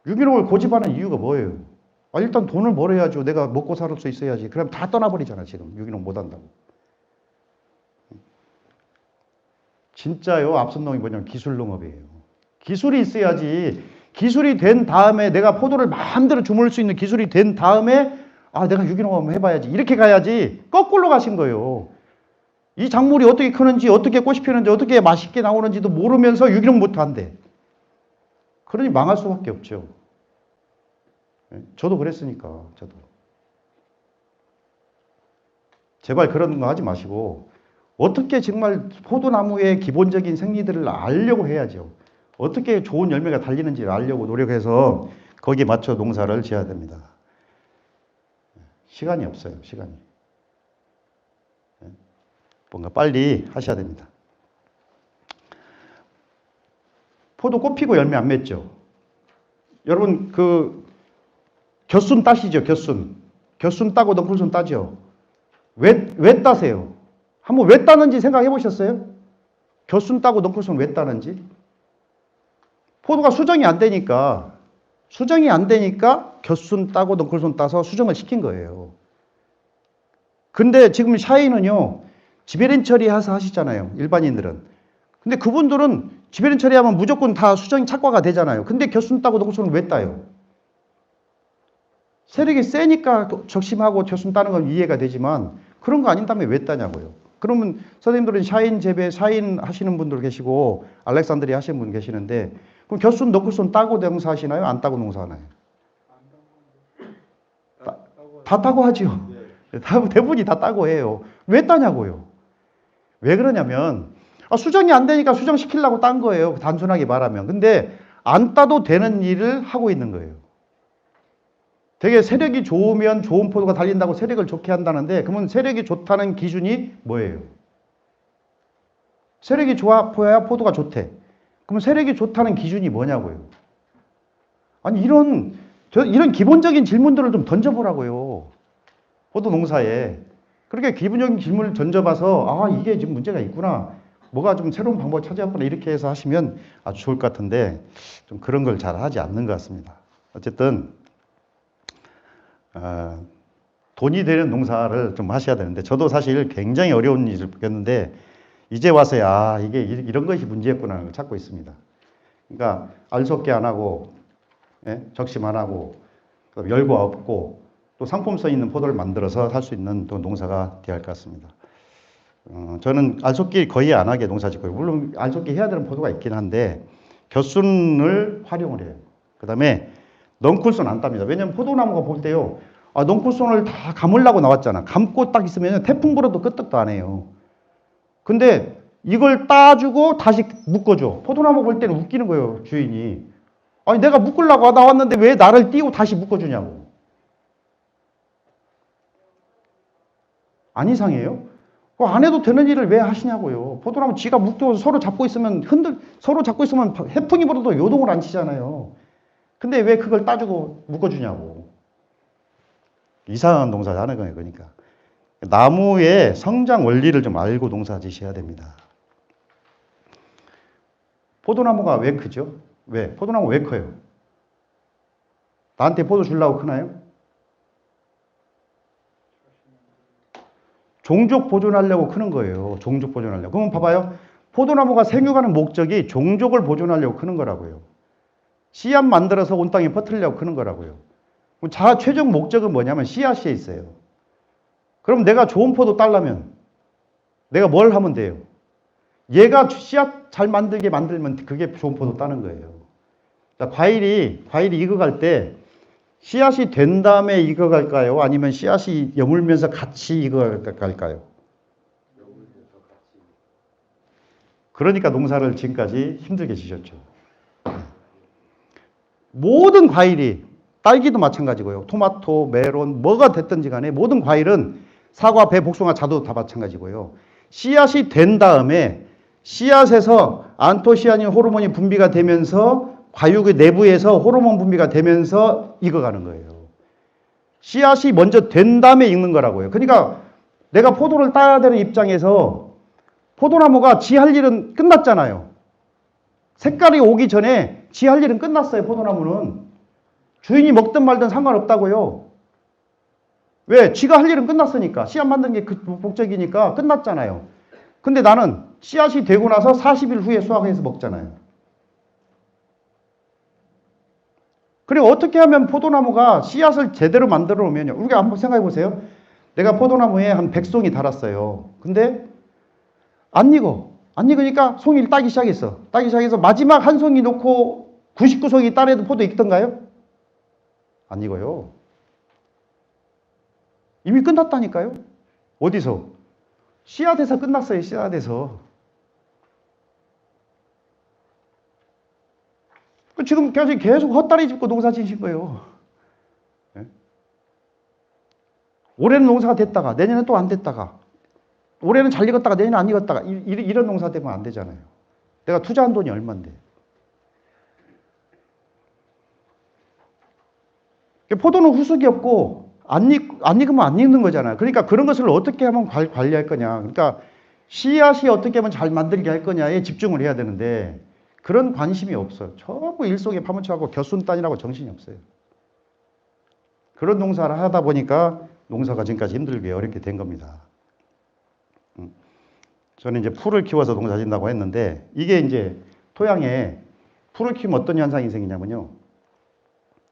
유기농을 고집하는 이유가 뭐예요? 아, 일단 돈을 벌어야죠. 내가 먹고 살 수 있어야지. 그럼 다 떠나버리잖아, 지금. 유기농 못 한다고. 진짜요, 앞선 농이 뭐냐면 기술 농업이에요. 기술이 있어야지. 기술이 된 다음에 내가 포도를 마음대로 주물 수 있는 기술이 된 다음에 아, 내가 유기농 한번 해봐야지. 이렇게 가야지. 거꾸로 가신 거예요. 이 작물이 어떻게 크는지, 어떻게 꽃이 피는지, 어떻게 맛있게 나오는지도 모르면서 유기농 못 한대. 그러니 망할 수밖에 없죠. 저도 그랬으니까, 저도. 제발 그런 거 하지 마시고, 어떻게 정말 포도나무의 기본적인 생리들을 알려고 해야죠. 어떻게 좋은 열매가 달리는지를 알려고 노력해서 거기에 맞춰 농사를 지어야 됩니다. 시간이 없어요, 시간이. 뭔가 빨리 하셔야 됩니다. 포도 꽃 피고 열매 안 맺죠? 여러분, 겨순 따시죠, 겨순. 겨순 따고 넝쿨순 따죠? 왜 따세요? 한번 왜 따는지 생각해 보셨어요? 겨순 따고 넝쿨순 왜 따는지? 포도가 수정이 안 되니까 겨순 따고 넝쿨순 따서 수정을 시킨 거예요. 근데 지금 샤인은요, 지배린 처리해서 하시잖아요, 일반인들은. 근데 그분들은 지배린 처리하면 무조건 다 수정이 착과가 되잖아요. 근데 겨순 따고 넝쿨순은 왜 따요? 세력이 세니까 적심하고 겨순 따는 건 이해가 되지만 그런 거 아닌다면 왜 따냐고요. 그러면 선생님들은 샤인 재배, 샤인 하시는 분들 계시고 알렉산드리아 하시는 분 계시는데 그럼 겨순, 넝쿨순 따고 농사하시나요? 안 따고 농사하나요? 다 따고 하죠. 대부분이 다 따고 해요. 왜 따냐고요. 왜 그러냐면 수정이 안 되니까 수정시키려고 딴 거예요. 단순하게 말하면. 근데 안 따도 되는 일을 하고 있는 거예요. 되게 세력이 좋으면 좋은 포도가 달린다고 세력을 좋게 한다는데 그러면 세력이 좋다는 기준이 뭐예요? 세력이 좋아 보여야 포도가 좋대. 그러면 세력이 좋다는 기준이 뭐냐고요? 아니 이런 기본적인 질문들을 좀 던져보라고요. 포도 농사에. 그렇게 기본적인 질문을 던져봐서 아 이게 지금 문제가 있구나. 뭐가 좀 새로운 방법을 찾아왔구나. 이렇게 해서 하시면 아주 좋을 것 같은데 좀 그런 걸 잘 하지 않는 것 같습니다. 어쨌든 돈이 되는 농사를 좀 하셔야 되는데 저도 사실 굉장히 어려운 일을 겪었는데 이제 와서야 이게 이런 것이 문제였구나 를 찾고 있습니다. 그러니까 알속기 안 하고 적심 안 하고 열과 없고 또 상품성 있는 포도를 만들어서 할 수 있는 또 농사가 되어야 할 것 같습니다. 저는 알속기 거의 안 하게 농사 짓고요. 물론 알속기 해야 되는 포도가 있긴 한데 겨순을 활용을 해요. 그 다음에 넝쿨순 안 땁니다. 왜냐면 포도나무가 볼 때요. 넝쿨순을 다 감으려고 나왔잖아. 감고 딱 있으면 태풍 불어도 끄떡도 안 해요. 근데 이걸 따주고 다시 묶어줘. 포도나무 볼 때는 웃기는 거예요, 주인이. 아니, 내가 묶으려고 나왔는데 왜 나를 띄고 다시 묶어주냐고. 안 이상해요? 안 해도 되는 일을 왜 하시냐고요. 포도나무 지가 묶고 서로 잡고 있으면 서로 잡고 있으면 해풍이 불어도 요동을 안 치잖아요. 근데 왜 그걸 따주고 묶어주냐고. 이상한 농사를 하는 거예요, 그러니까. 나무의 성장 원리를 좀 알고 농사 지셔야 됩니다. 포도나무가 왜 크죠? 왜? 포도나무 왜 커요? 나한테 포도 주려고 크나요? 종족 보존하려고 크는 거예요. 종족 보존하려고. 그러면 봐봐요. 포도나무가 생육하는 목적이 종족을 보존하려고 크는 거라고요. 씨앗 만들어서 온 땅에 퍼뜨리려고 크는 거라고요. 최종 목적은 뭐냐면 씨앗에 있어요. 그럼 내가 좋은 포도 따려면 내가 뭘 하면 돼요? 얘가 씨앗 잘 만들게 만들면 그게 좋은 포도 따는 거예요. 자, 과일이 익어갈 때 씨앗이 된 다음에 익어갈까요? 아니면 씨앗이 여물면서 같이 익어갈까요? 그러니까 농사를 지금까지 힘들게 지셨죠. 모든 과일이, 딸기도 마찬가지고요. 토마토, 메론, 뭐가 됐든지 간에 모든 과일은 사과, 배, 복숭아, 자두 다 마찬가지고요. 씨앗이 된 다음에 씨앗에서 안토시아닌 호르몬이 분비가 되면서 과육의 내부에서 호르몬 분비가 되면서 익어가는 거예요. 씨앗이 먼저 된 다음에 익는 거라고요. 그러니까 내가 포도를 따야 되는 입장에서 포도나무가 지 할 일은 끝났잖아요. 색깔이 오기 전에 지 할 일은 끝났어요. 포도나무는. 주인이 먹든 말든 상관없다고요. 왜? 지가 할 일은 끝났으니까. 씨앗 만든 게 그 목적이니까 끝났잖아요. 근데 나는 씨앗이 되고 나서 40일 후에 수확해서 먹잖아요. 그리고 어떻게 하면 포도나무가 씨앗을 제대로 만들어 놓으면요. 우리가 한번 생각해 보세요. 내가 포도나무에 한 100송이 달았어요. 근데 안 익어. 안 익으니까 송이를 따기 시작했어. 따기 시작해서 마지막 한 송이 놓고 99송이 따내도 포도 익던가요? 안 익어요. 이미 끝났다니까요. 어디서? 씨앗에서 끝났어요. 씨앗에서. 지금 계속 헛다리 짚고 농사 지으신 거예요. 네? 올해는 농사가 됐다가 내년엔 또 안 됐다가 올해는 잘 익었다가 내년에 안 익었다가 이런 농사 되면 안 되잖아요. 내가 투자한 돈이 얼만데. 포도는 후숙이 없고 안 익으면 안 익는 거잖아요. 그러니까 그런 것을 어떻게 하면 관리할 거냐. 그러니까 씨앗이 어떻게 하면 잘 만들게 할 거냐에 집중을 해야 되는데 그런 관심이 없어요. 전부 일 속에 파묻혀갖고 겨순 따니라고 정신이 없어요. 그런 농사를 하다 보니까 농사가 지금까지 힘들게 어렵게 된 겁니다. 저는 이제 풀을 키워서 농사 짓는다고 했는데 이게 이제 토양에 풀을 키우면 어떤 현상이 생기냐면요.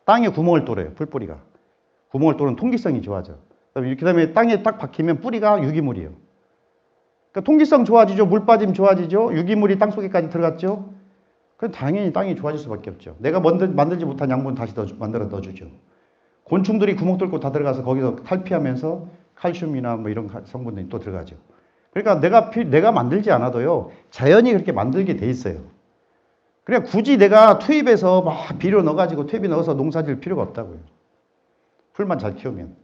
땅에 구멍을 뚫어요. 풀뿌리가. 구멍을 뚫으면 통기성이 좋아져. 그다음에 땅에 딱 박히면 뿌리가 유기물이에요. 그러니까 통기성 좋아지죠. 물 빠짐 좋아지죠. 유기물이 땅 속에까지 들어갔죠. 그럼 당연히 땅이 좋아질 수밖에 없죠. 내가 만들지 못한 양분 다시 만들어 넣어주죠. 곤충들이 구멍 뚫고 다 들어가서 거기서 탈피하면서 칼슘이나 뭐 이런 성분들이 또 들어가죠. 그러니까 내가 만들지 않아도요. 자연이 그렇게 만들게 돼 있어요. 그냥 굳이 내가 투입해서 막 비료 넣어가지고 퇴비 넣어서 농사 지을 필요가 없다고요. 풀만 잘 키우면.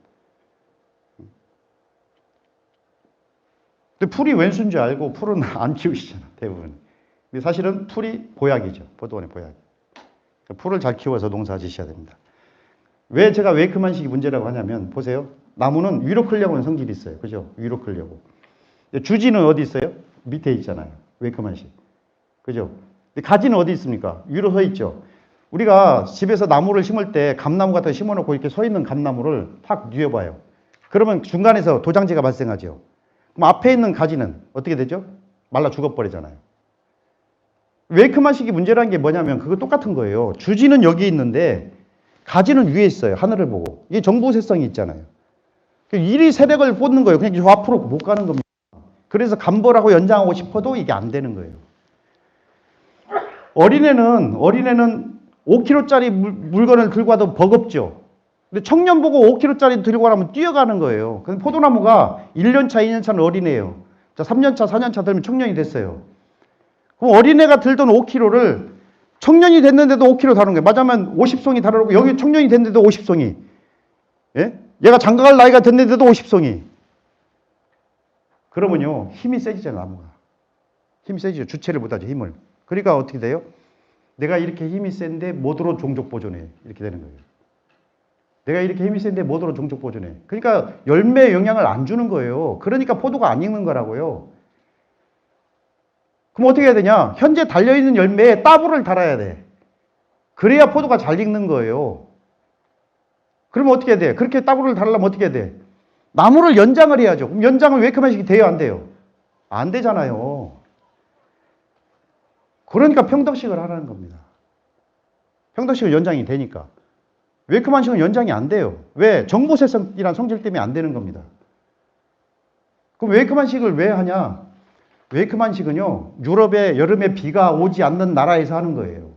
근데 풀이 왼수인 줄 알고 풀은 안 키우시잖아, 대부분. 근데 사실은 풀이 보약이죠. 포도원의 보약. 풀을 잘 키워서 농사 지셔야 됩니다. 왜 제가 웨이크만식이 문제라고 하냐면, 보세요. 나무는 위로 크려고 하는 성질이 있어요. 그죠? 위로 크려고. 주지는 어디 있어요? 밑에 있잖아요. 웨이크만식. 그죠? 가지는 어디 있습니까? 위로 서 있죠. 우리가 집에서 나무를 심을 때 감나무 같은 거 심어놓고 이렇게 서 있는 감나무를 탁 뉘어봐요. 그러면 중간에서 도장지가 발생하죠. 그럼 앞에 있는 가지는 어떻게 되죠? 말라 죽어버리잖아요. 웨이크만식이 문제라는 게 뭐냐면 그거 똑같은 거예요. 주지는 여기 있는데 가지는 위에 있어요. 하늘을 보고. 이게 정부세성이 있잖아요. 이리 세력을 뻗는 거예요. 그냥 저 앞으로 못 가는 겁니다. 그래서 감벌하고 연장하고 싶어도 이게 안 되는 거예요. 어린애는 5kg짜리 물건을 들고 와도 버겁죠. 근데 청년 보고 5kg짜리 들고 가라면 뛰어가는 거예요. 근데 포도나무가 1년차, 2년차는 어린애예요. 자, 3년차, 4년차 되면 청년이 됐어요. 그럼 어린애가 들던 5kg를 청년이 됐는데도 5kg 다루는 거예요. 맞으면 50송이 다루고 여기 청년이 됐는데도 50송이. 예? 얘가 장가갈 나이가 됐는데도 50송이. 그러면요, 힘이 세지잖아요, 나무가. 힘이 세지죠. 주체를 못하죠, 힘을. 그러니까 어떻게 돼요? 내가 이렇게 힘이 센데 못으로 종족 보존해. 이렇게 되는 거예요. 내가 이렇게 힘이 센데 못으로 종족 보존해. 그러니까 열매에 영향을 안 주는 거예요. 그러니까 포도가 안 익는 거라고요. 그럼 어떻게 해야 되냐? 현재 달려있는 열매에 따블을 달아야 돼. 그래야 포도가 잘 익는 거예요. 그러면 어떻게 해야 돼? 그렇게 따블을 달려면 어떻게 해야 돼? 나무를 연장을 해야죠. 그럼 연장을 웨이크만식이 돼요? 안 돼요? 안 되잖아요. 그러니까 평덕식을 하라는 겁니다. 평덕식은 연장이 되니까. 웨이크만식은 연장이 안 돼요. 왜? 정보세성이란 성질 때문에 안 되는 겁니다. 그럼 웨이크만식을 왜 하냐? 웨이크만식은요, 유럽에 여름에 비가 오지 않는 나라에서 하는 거예요.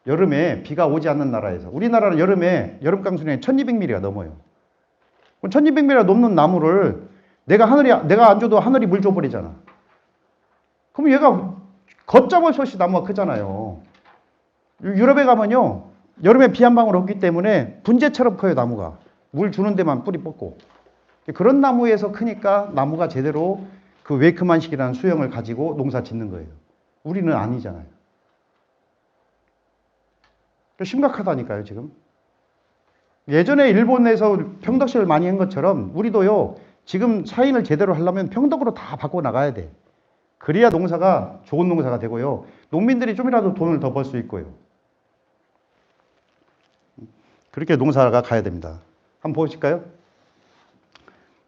여름에 비가 오지 않는 나라에서. 우리나라는 여름에, 여름 강수량이 1200mm가 넘어요. 그럼 1200mm가 넘는 나무를 내가 안 줘도 하늘이 물 줘버리잖아. 그럼 얘가 걷잡을 수 없이 나무가 크잖아요. 유럽에 가면요, 여름에 비 한 방울 없기 때문에 분재처럼 커요, 나무가. 물 주는 데만 뿌리 뽑고. 그런 나무에서 크니까 나무가 제대로 그 웨이크만식이라는 수형을 가지고 농사 짓는 거예요. 우리는 아니잖아요. 심각하다니까요, 지금. 예전에 일본에서 평덕식을 많이 한 것처럼 우리도요, 지금 사인을 제대로 하려면 평덕으로 다 바꿔 나가야 돼. 그래야 농사가 좋은 농사가 되고요. 농민들이 좀이라도 돈을 더 벌 수 있고요. 그렇게 농사가 가야 됩니다. 한번 보실까요?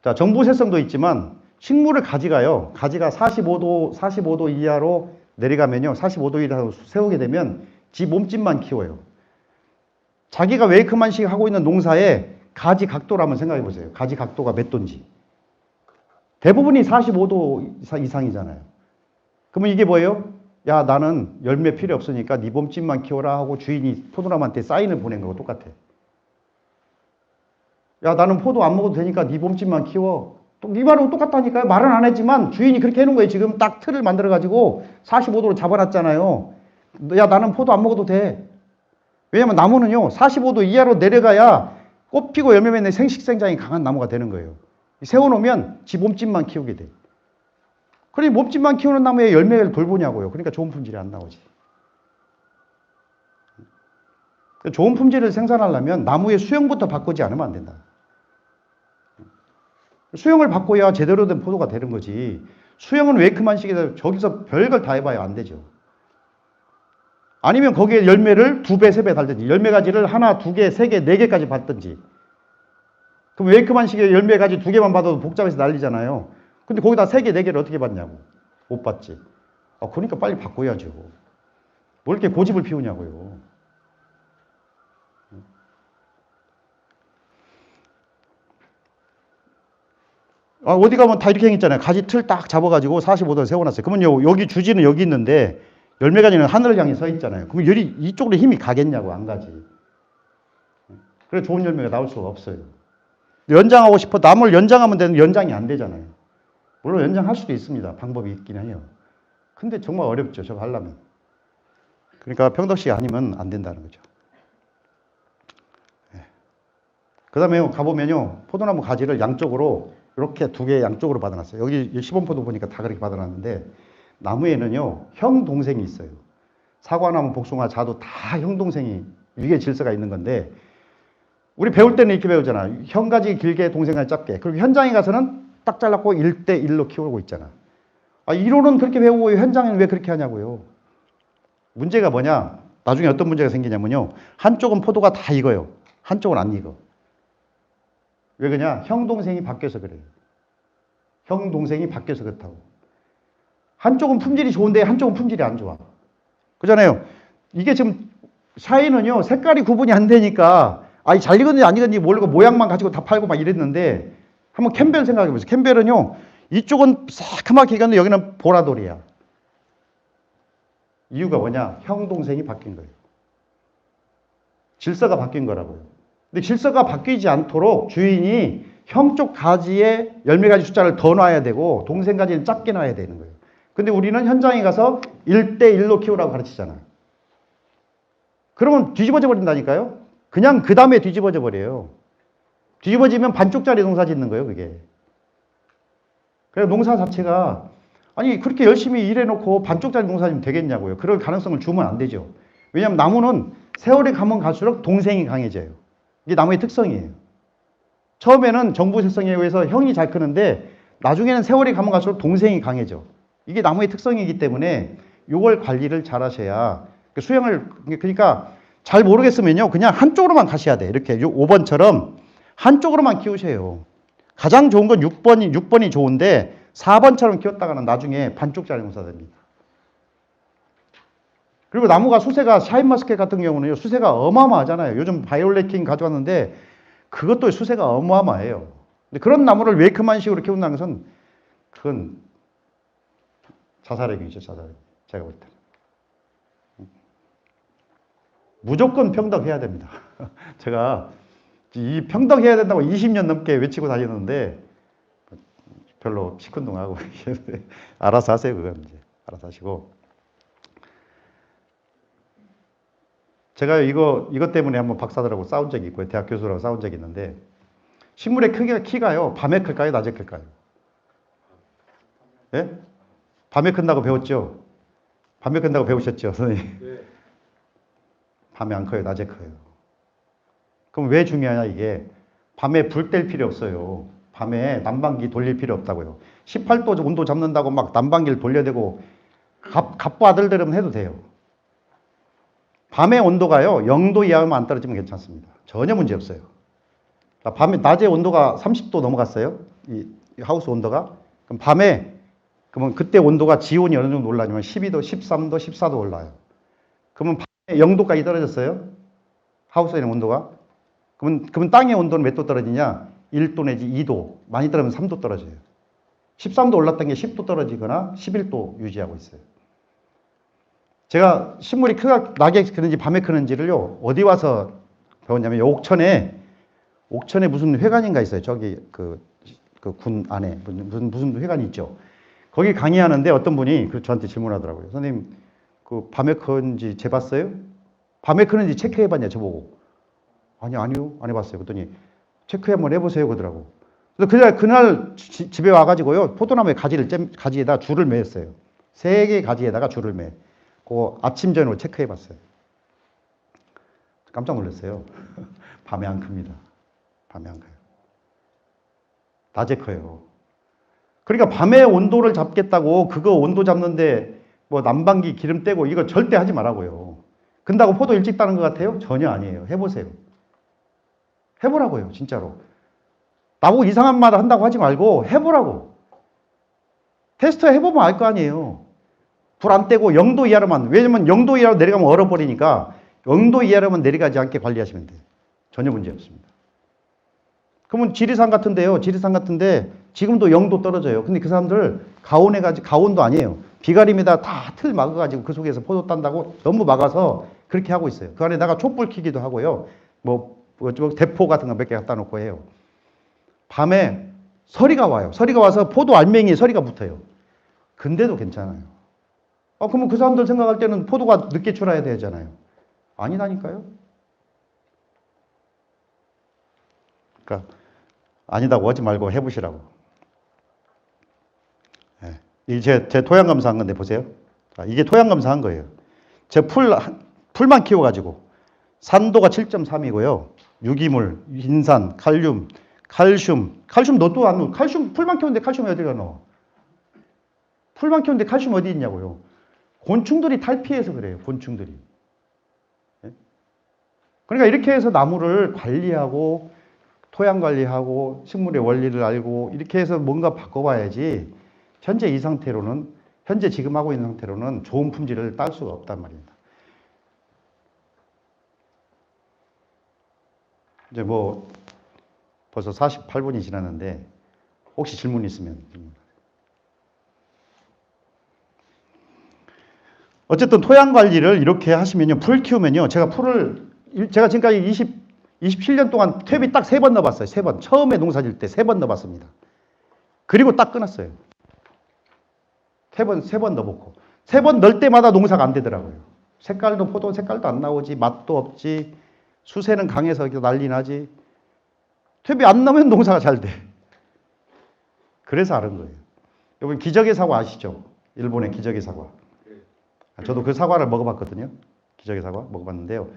자, 정부세성도 있지만 식물을 가지가요. 가지가 45도 이하로 내려가면요. 45도 이하로 세우게 되면 지 몸집만 키워요. 자기가 웨이크만식 하고 있는 농사의 가지 각도를 한번 생각해 보세요. 가지 각도가 몇 도인지. 대부분이 45도 이상이잖아요. 그러면 이게 뭐예요? 야, 나는 열매 필요 없으니까 네 몸집만 키워라 하고 주인이 포도나무한테 사인을 보낸 거하고 똑같아. 야, 나는 포도 안 먹어도 되니까 네 몸집만 키워. 이 말하고 똑같다니까요. 말은 안 했지만 주인이 그렇게 해놓은 거예요. 지금 딱 틀을 만들어가지고 45도로 잡아놨잖아요. 야, 나는 포도 안 먹어도 돼. 왜냐면 나무는요, 45도 이하로 내려가야 꽃 피고 열매 맺는 생식생장이 강한 나무가 되는 거예요. 세워놓으면 지 몸집만 키우게 돼. 그러니 몸집만 키우는 나무에 열매를 돌보냐고요. 그러니까 좋은 품질이 안 나오지. 좋은 품질을 생산하려면 나무의 수형부터 바꾸지 않으면 안 된다. 수형을 바꿔야 제대로 된 포도가 되는 거지. 수형은 웨이크만식에서 저기서 별걸 다 해봐야 안 되죠. 아니면 거기에 열매를 2배, 3배 달든지, 열매 가지를 하나, 2개, 3개, 4개까지 받든지. 그럼 웨이크만식에 열매 가지 2개만 받아도 복잡해서 난리잖아요. 근데 거기다 3개, 4개를 어떻게 받냐고. 못 받지. 그러니까 빨리 바꿔야죠. 뭘 이렇게 고집을 피우냐고요. 어디 가면 다 이렇게 생겼잖아요. 가지 틀 딱 잡아가지고 45도를 세워놨어요. 그러면 여기 주지는 여기 있는데 열매 가지는 하늘을 향해 서 있잖아요. 그럼 이쪽으로 힘이 가겠냐고. 안 가지. 그래서 좋은 열매가 나올 수가 없어요. 연장하고 싶어. 나무를 연장하면 되는데 연장이 안 되잖아요. 물론 연장할 수도 있습니다. 방법이 있긴 해요. 근데 정말 어렵죠. 저거 하려면. 그러니까 평덕식 아니면 안 된다는 거죠. 그 다음에 가보면요. 포도나무 가지를 양쪽으로 이렇게 2개 양쪽으로 받아놨어요. 여기 시범포도 보니까 다 그렇게 받아놨는데 나무에는요. 형 동생이 있어요. 사과나무, 복숭아, 자도 다 형 동생이 위계 질서가 있는 건데 우리 배울 때는 이렇게 배우잖아. 형 가지 길게 동생을 짧게. 그리고 현장에 가서는 딱 잘랐고 1대1로 키우고 있잖아. 이론은 그렇게 배우고 현장에는 왜 그렇게 하냐고요. 문제가 뭐냐. 나중에 어떤 문제가 생기냐면요. 한쪽은 포도가 다 익어요. 한쪽은 안 익어. 왜 그러냐? 형 동생이 바뀌어서 그래요. 형 동생이 바뀌어서 그렇다고. 한쪽은 품질이 좋은데 한쪽은 품질이 안 좋아. 그잖아요. 이게 지금 샤인은요. 색깔이 구분이 안 되니까 잘 익었는지 안 익었는지 모르고 모양만 가지고 다 팔고 막 이랬는데 한번 캠벨 생각해 보세요. 캠벨은요. 이쪽은 새카맣게 익었는데 여기는 보라돌이야. 이유가 뭐냐? 형 동생이 바뀐 거예요. 질서가 바뀐 거라고요. 근데 질서가 바뀌지 않도록 주인이 형 쪽 가지에 열매 가지 숫자를 더 놔야 되고 동생 가지는 작게 놔야 되는 거예요. 근데 우리는 현장에 가서 1대1로 키우라고 가르치잖아요. 그러면 뒤집어져 버린다니까요. 그냥 그 다음에 뒤집어져 버려요. 뒤집어지면 반쪽짜리 농사 짓는 거예요, 그게. 그래서 농사 자체가 그렇게 열심히 일해놓고 반쪽짜리 농사 지면 되겠냐고요. 그럴 가능성을 주면 안 되죠. 왜냐하면 나무는 세월이 가면 갈수록 동생이 강해져요. 이게 나무의 특성이에요. 처음에는 정부세성에 의해서 형이 잘 크는데 나중에는 세월이 가면 갈수록 동생이 강해져. 이게 나무의 특성이기 때문에 이걸 관리를 잘 하셔야 수형을 그러니까 잘 모르겠으면요. 그냥 한쪽으로만 가셔야 돼. 이렇게 5번처럼 한쪽으로만 키우세요. 가장 좋은 건 6번이 좋은데 4번처럼 키웠다가는 나중에 반쪽짜리 농사 됩니다. 그리고 나무가 수세가 샤인머스켓 같은 경우는요. 수세가 어마어마하잖아요. 요즘 바이올렛 킹 가져왔는데 그것도 수세가 어마어마해요. 근데 그런 나무를 웨이크만식으로 키운다는 것은 그건 자살행위죠, 자살행위. 제가 볼 때. 무조건 평등해야 됩니다. 제가 이 평등해야 된다고 20년 넘게 외치고 다니는데 별로 시큰둥하고 알아서 하세요. 그건 이제 알아서 하시고. 제가 이것 때문에 한번 박사들하고 싸운 적이 있고요. 대학 교수들하고 싸운 적이 있는데 식물의 키가요. 밤에 클까요? 낮에 클까요? 예? 밤에 큰다고 배웠죠? 밤에 큰다고 배우셨죠, 선생님? 네. 밤에 안 커요. 낮에 커요. 그럼 왜 중요하냐 이게. 밤에 불 뗄 필요 없어요. 밤에 난방기 돌릴 필요 없다고요. 18도 온도 잡는다고 막 난방기를 돌려대고 갑부 아들들은 해도 돼요. 밤의 온도가요. 0도 이하만 안 떨어지면 괜찮습니다. 전혀 문제 없어요. 밤에 낮에 온도가 30도 넘어갔어요. 이 하우스 온도가. 그럼 밤에 그러면 그때 온도가 지온이 어느 정도 올라냐면 12도, 13도, 14도 올라요. 그러면 밤에 0도까지 떨어졌어요. 하우스의 온도가. 그러면 땅의 온도는 몇 도 떨어지냐? 1도 내지 2도. 많이 떨어지면 3도 떨어져요. 13도 올랐던 게 10도 떨어지거나 11도 유지하고 있어요. 제가 식물이 낮에 크는지 밤에 크는지를요, 어디 와서 배웠냐면, 옥천에 무슨 회관인가 있어요. 저기, 그 군 안에. 무슨 회관이 있죠. 거기 강의하는데 어떤 분이 저한테 질문하더라고요. 선생님, 그 밤에 크는지 재봤어요? 밤에 크는지 체크해봤냐, 저보고. 아니요, 안 해봤어요. 그랬더니, 체크 한번 해보세요. 그러더라고. 그래서 그날 집에 와가지고요, 포도나무에 가지에다 줄을 매었어요. 3개의 가지에다가 줄을 매. 그 아침, 저녁으로 체크해 봤어요. 깜짝 놀랐어요. 밤에 안 큽니다. 밤에 안 커요. 낮에 커요. 그러니까 밤에 온도를 잡겠다고 그거 온도 잡는데 뭐 난방기 기름 떼고 이거 절대 하지 말라고요. 근다고 포도 일찍 따는 것 같아요? 전혀 아니에요. 해보세요. 해보라고요. 진짜로. 나보고 이상한 말 한다고 하지 말고 해보라고. 테스트 해보면 알 거 아니에요. 불 안 떼고 0도 이하로만, 왜냐면 0도 이하로 내려가면 얼어버리니까 0도 이하로만 내려가지 않게 관리하시면 돼요. 전혀 문제 없습니다. 그러면 지리산 같은데요. 지리산 같은데 지금도 0도 떨어져요. 근데 그 사람들 가온도 아니에요. 비가림에다 다 틀 막아가지고 그 속에서 포도 딴다고 너무 막아서 그렇게 하고 있어요. 그 안에다가 촛불 켜기도 하고요. 대포 같은 거 몇 개 갖다 놓고 해요. 밤에 서리가 와요. 서리가 와서 포도 알맹이에 서리가 붙어요. 근데도 괜찮아요. 그러면 그 사람들 생각할 때는 포도가 늦게 출하해야 되잖아요. 아니다니까요. 그러니까 아니다고 하지 말고 해보시라고. 네. 이게 제 토양 검사한 건데 보세요. 이게 토양 검사한 거예요. 제 풀만 키워가지고 산도가 7.3이고요. 유기물, 인산, 칼륨 너도 안 넣어. 풀만 키우는데 칼슘 어디가 넣어? 풀만 키우는데 칼슘 어디 있냐고요. 곤충들이 탈피해서 그래요. 곤충들이. 그러니까 이렇게 해서 나무를 관리하고 토양 관리하고 식물의 원리를 알고 이렇게 해서 뭔가 바꿔봐야지 현재 지금 하고 있는 상태로는 좋은 품질을 딸 수가 없단 말입니다. 이제 벌써 48분이 지났는데 혹시 질문 있으면. 어쨌든 토양 관리를 이렇게 하시면요. 풀 키우면요. 제가 지금까지 27년 동안 퇴비 딱 3번 넣어봤어요. 3번. 처음에 농사 질 때 3번 넣어봤습니다. 그리고 딱 끊었어요. 3번 넣어보고. 3번 넣을 때마다 농사가 안 되더라고요. 포도 색깔도 안 나오지, 맛도 없지, 수세는 강해서 난리 나지. 퇴비 안 넣으면 농사가 잘 돼. 그래서 알은 거예요. 여러분 기적의 사과 아시죠? 일본의 기적의 사과. 저도 그 사과를 먹어봤거든요. 기적의 사과 먹어봤는데요.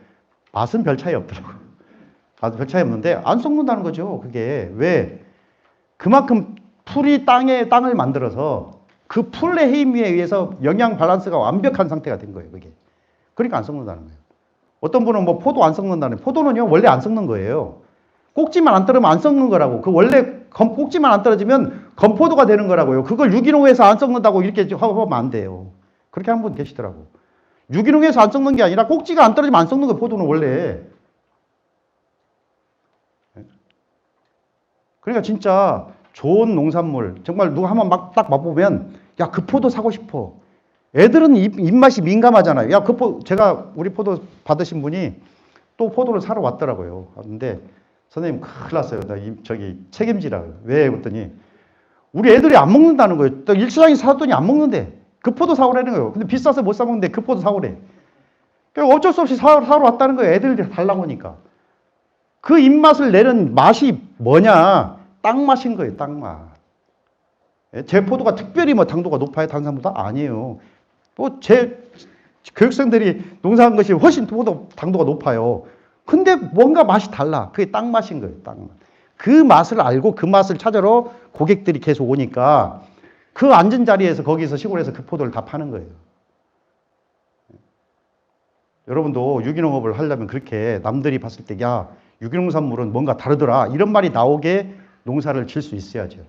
맛은 별 차이 없더라고요. 맛은 별 차이 없는데 안 썩는다는 거죠. 그게 왜? 그만큼 풀이 땅을 만들어서 그 풀의 힘에 의해서 영양 밸런스가 완벽한 상태가 된 거예요. 그게. 그러니까 안 썩는다는 거예요. 어떤 분은 포도 안 썩는다는 포도는요 원래 안 썩는 거예요. 꼭지만 안 떨어지면 안 썩는 거라고. 그 원래 꼭지만 안 떨어지면 건포도가 되는 거라고요. 그걸 유기농에서 안 썩는다고 이렇게 하면 안 돼요. 그렇게 하는 분 계시더라고. 유기농에서 안 썩는 게 아니라 꼭지가 안 떨어지면 안 썩는 거예요. 포도는 원래. 그러니까 진짜 좋은 농산물, 정말 누가 한번 막 딱 맛보면, 야, 그 포도 사고 싶어. 애들은 입맛이 민감하잖아요. 야, 제가 우리 포도 받으신 분이 또 포도를 사러 왔더라고요. 근데 선생님, 큰일 났어요. 저기 책임지라고. 왜? 그랬더니, 우리 애들이 안 먹는다는 거예요. 또 일시장에 사왔더니 안 먹는데. 그 포도 사오라는 거예요. 근데 비싸서 못 사 먹는데 그 포도 사오래. 그러니까 어쩔 수 없이 사러 왔다는 거예요. 애들이 달라고 하니까. 그 입맛을 내는 맛이 뭐냐? 땅 맛인 거예요. 땅 맛. 제 포도가 특별히 뭐 당도가 높아요? 탄산보다? 아니에요. 제 교육생들이 농사한 것이 훨씬 당도가 높아요. 근데 뭔가 맛이 달라. 그게 땅 맛인 거예요. 땅 맛. 그 맛을 알고 그 맛을 찾으러 고객들이 계속 오니까 그 앉은 자리에서 거기서 시골에서 그 포도를 다 파는 거예요. 여러분도 유기농업을 하려면 그렇게 남들이 봤을 때, 야, 유기농산물은 뭔가 다르더라. 이런 말이 나오게 농사를 질 수 있어야죠.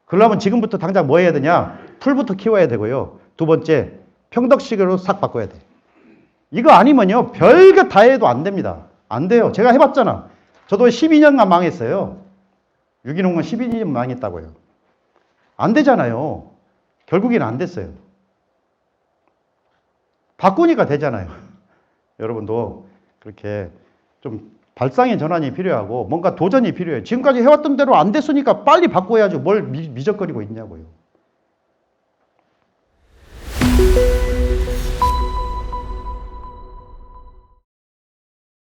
그러려면 지금부터 당장 뭐 해야 되냐? 풀부터 키워야 되고요. 두 번째, 평덕식으로 싹 바꿔야 돼. 이거 아니면요, 별거 다 해도 안 됩니다. 안 돼요. 제가 해봤잖아. 저도 12년간 망했어요. 유기농은 12년 망했다고요. 안 되잖아요. 결국에는 안 됐어요. 바꾸니까 되잖아요. 여러분도 그렇게 좀 발상의 전환이 필요하고 뭔가 도전이 필요해요. 지금까지 해왔던 대로 안 됐으니까 빨리 바꿔야죠. 뭘 미적거리고 있냐고요.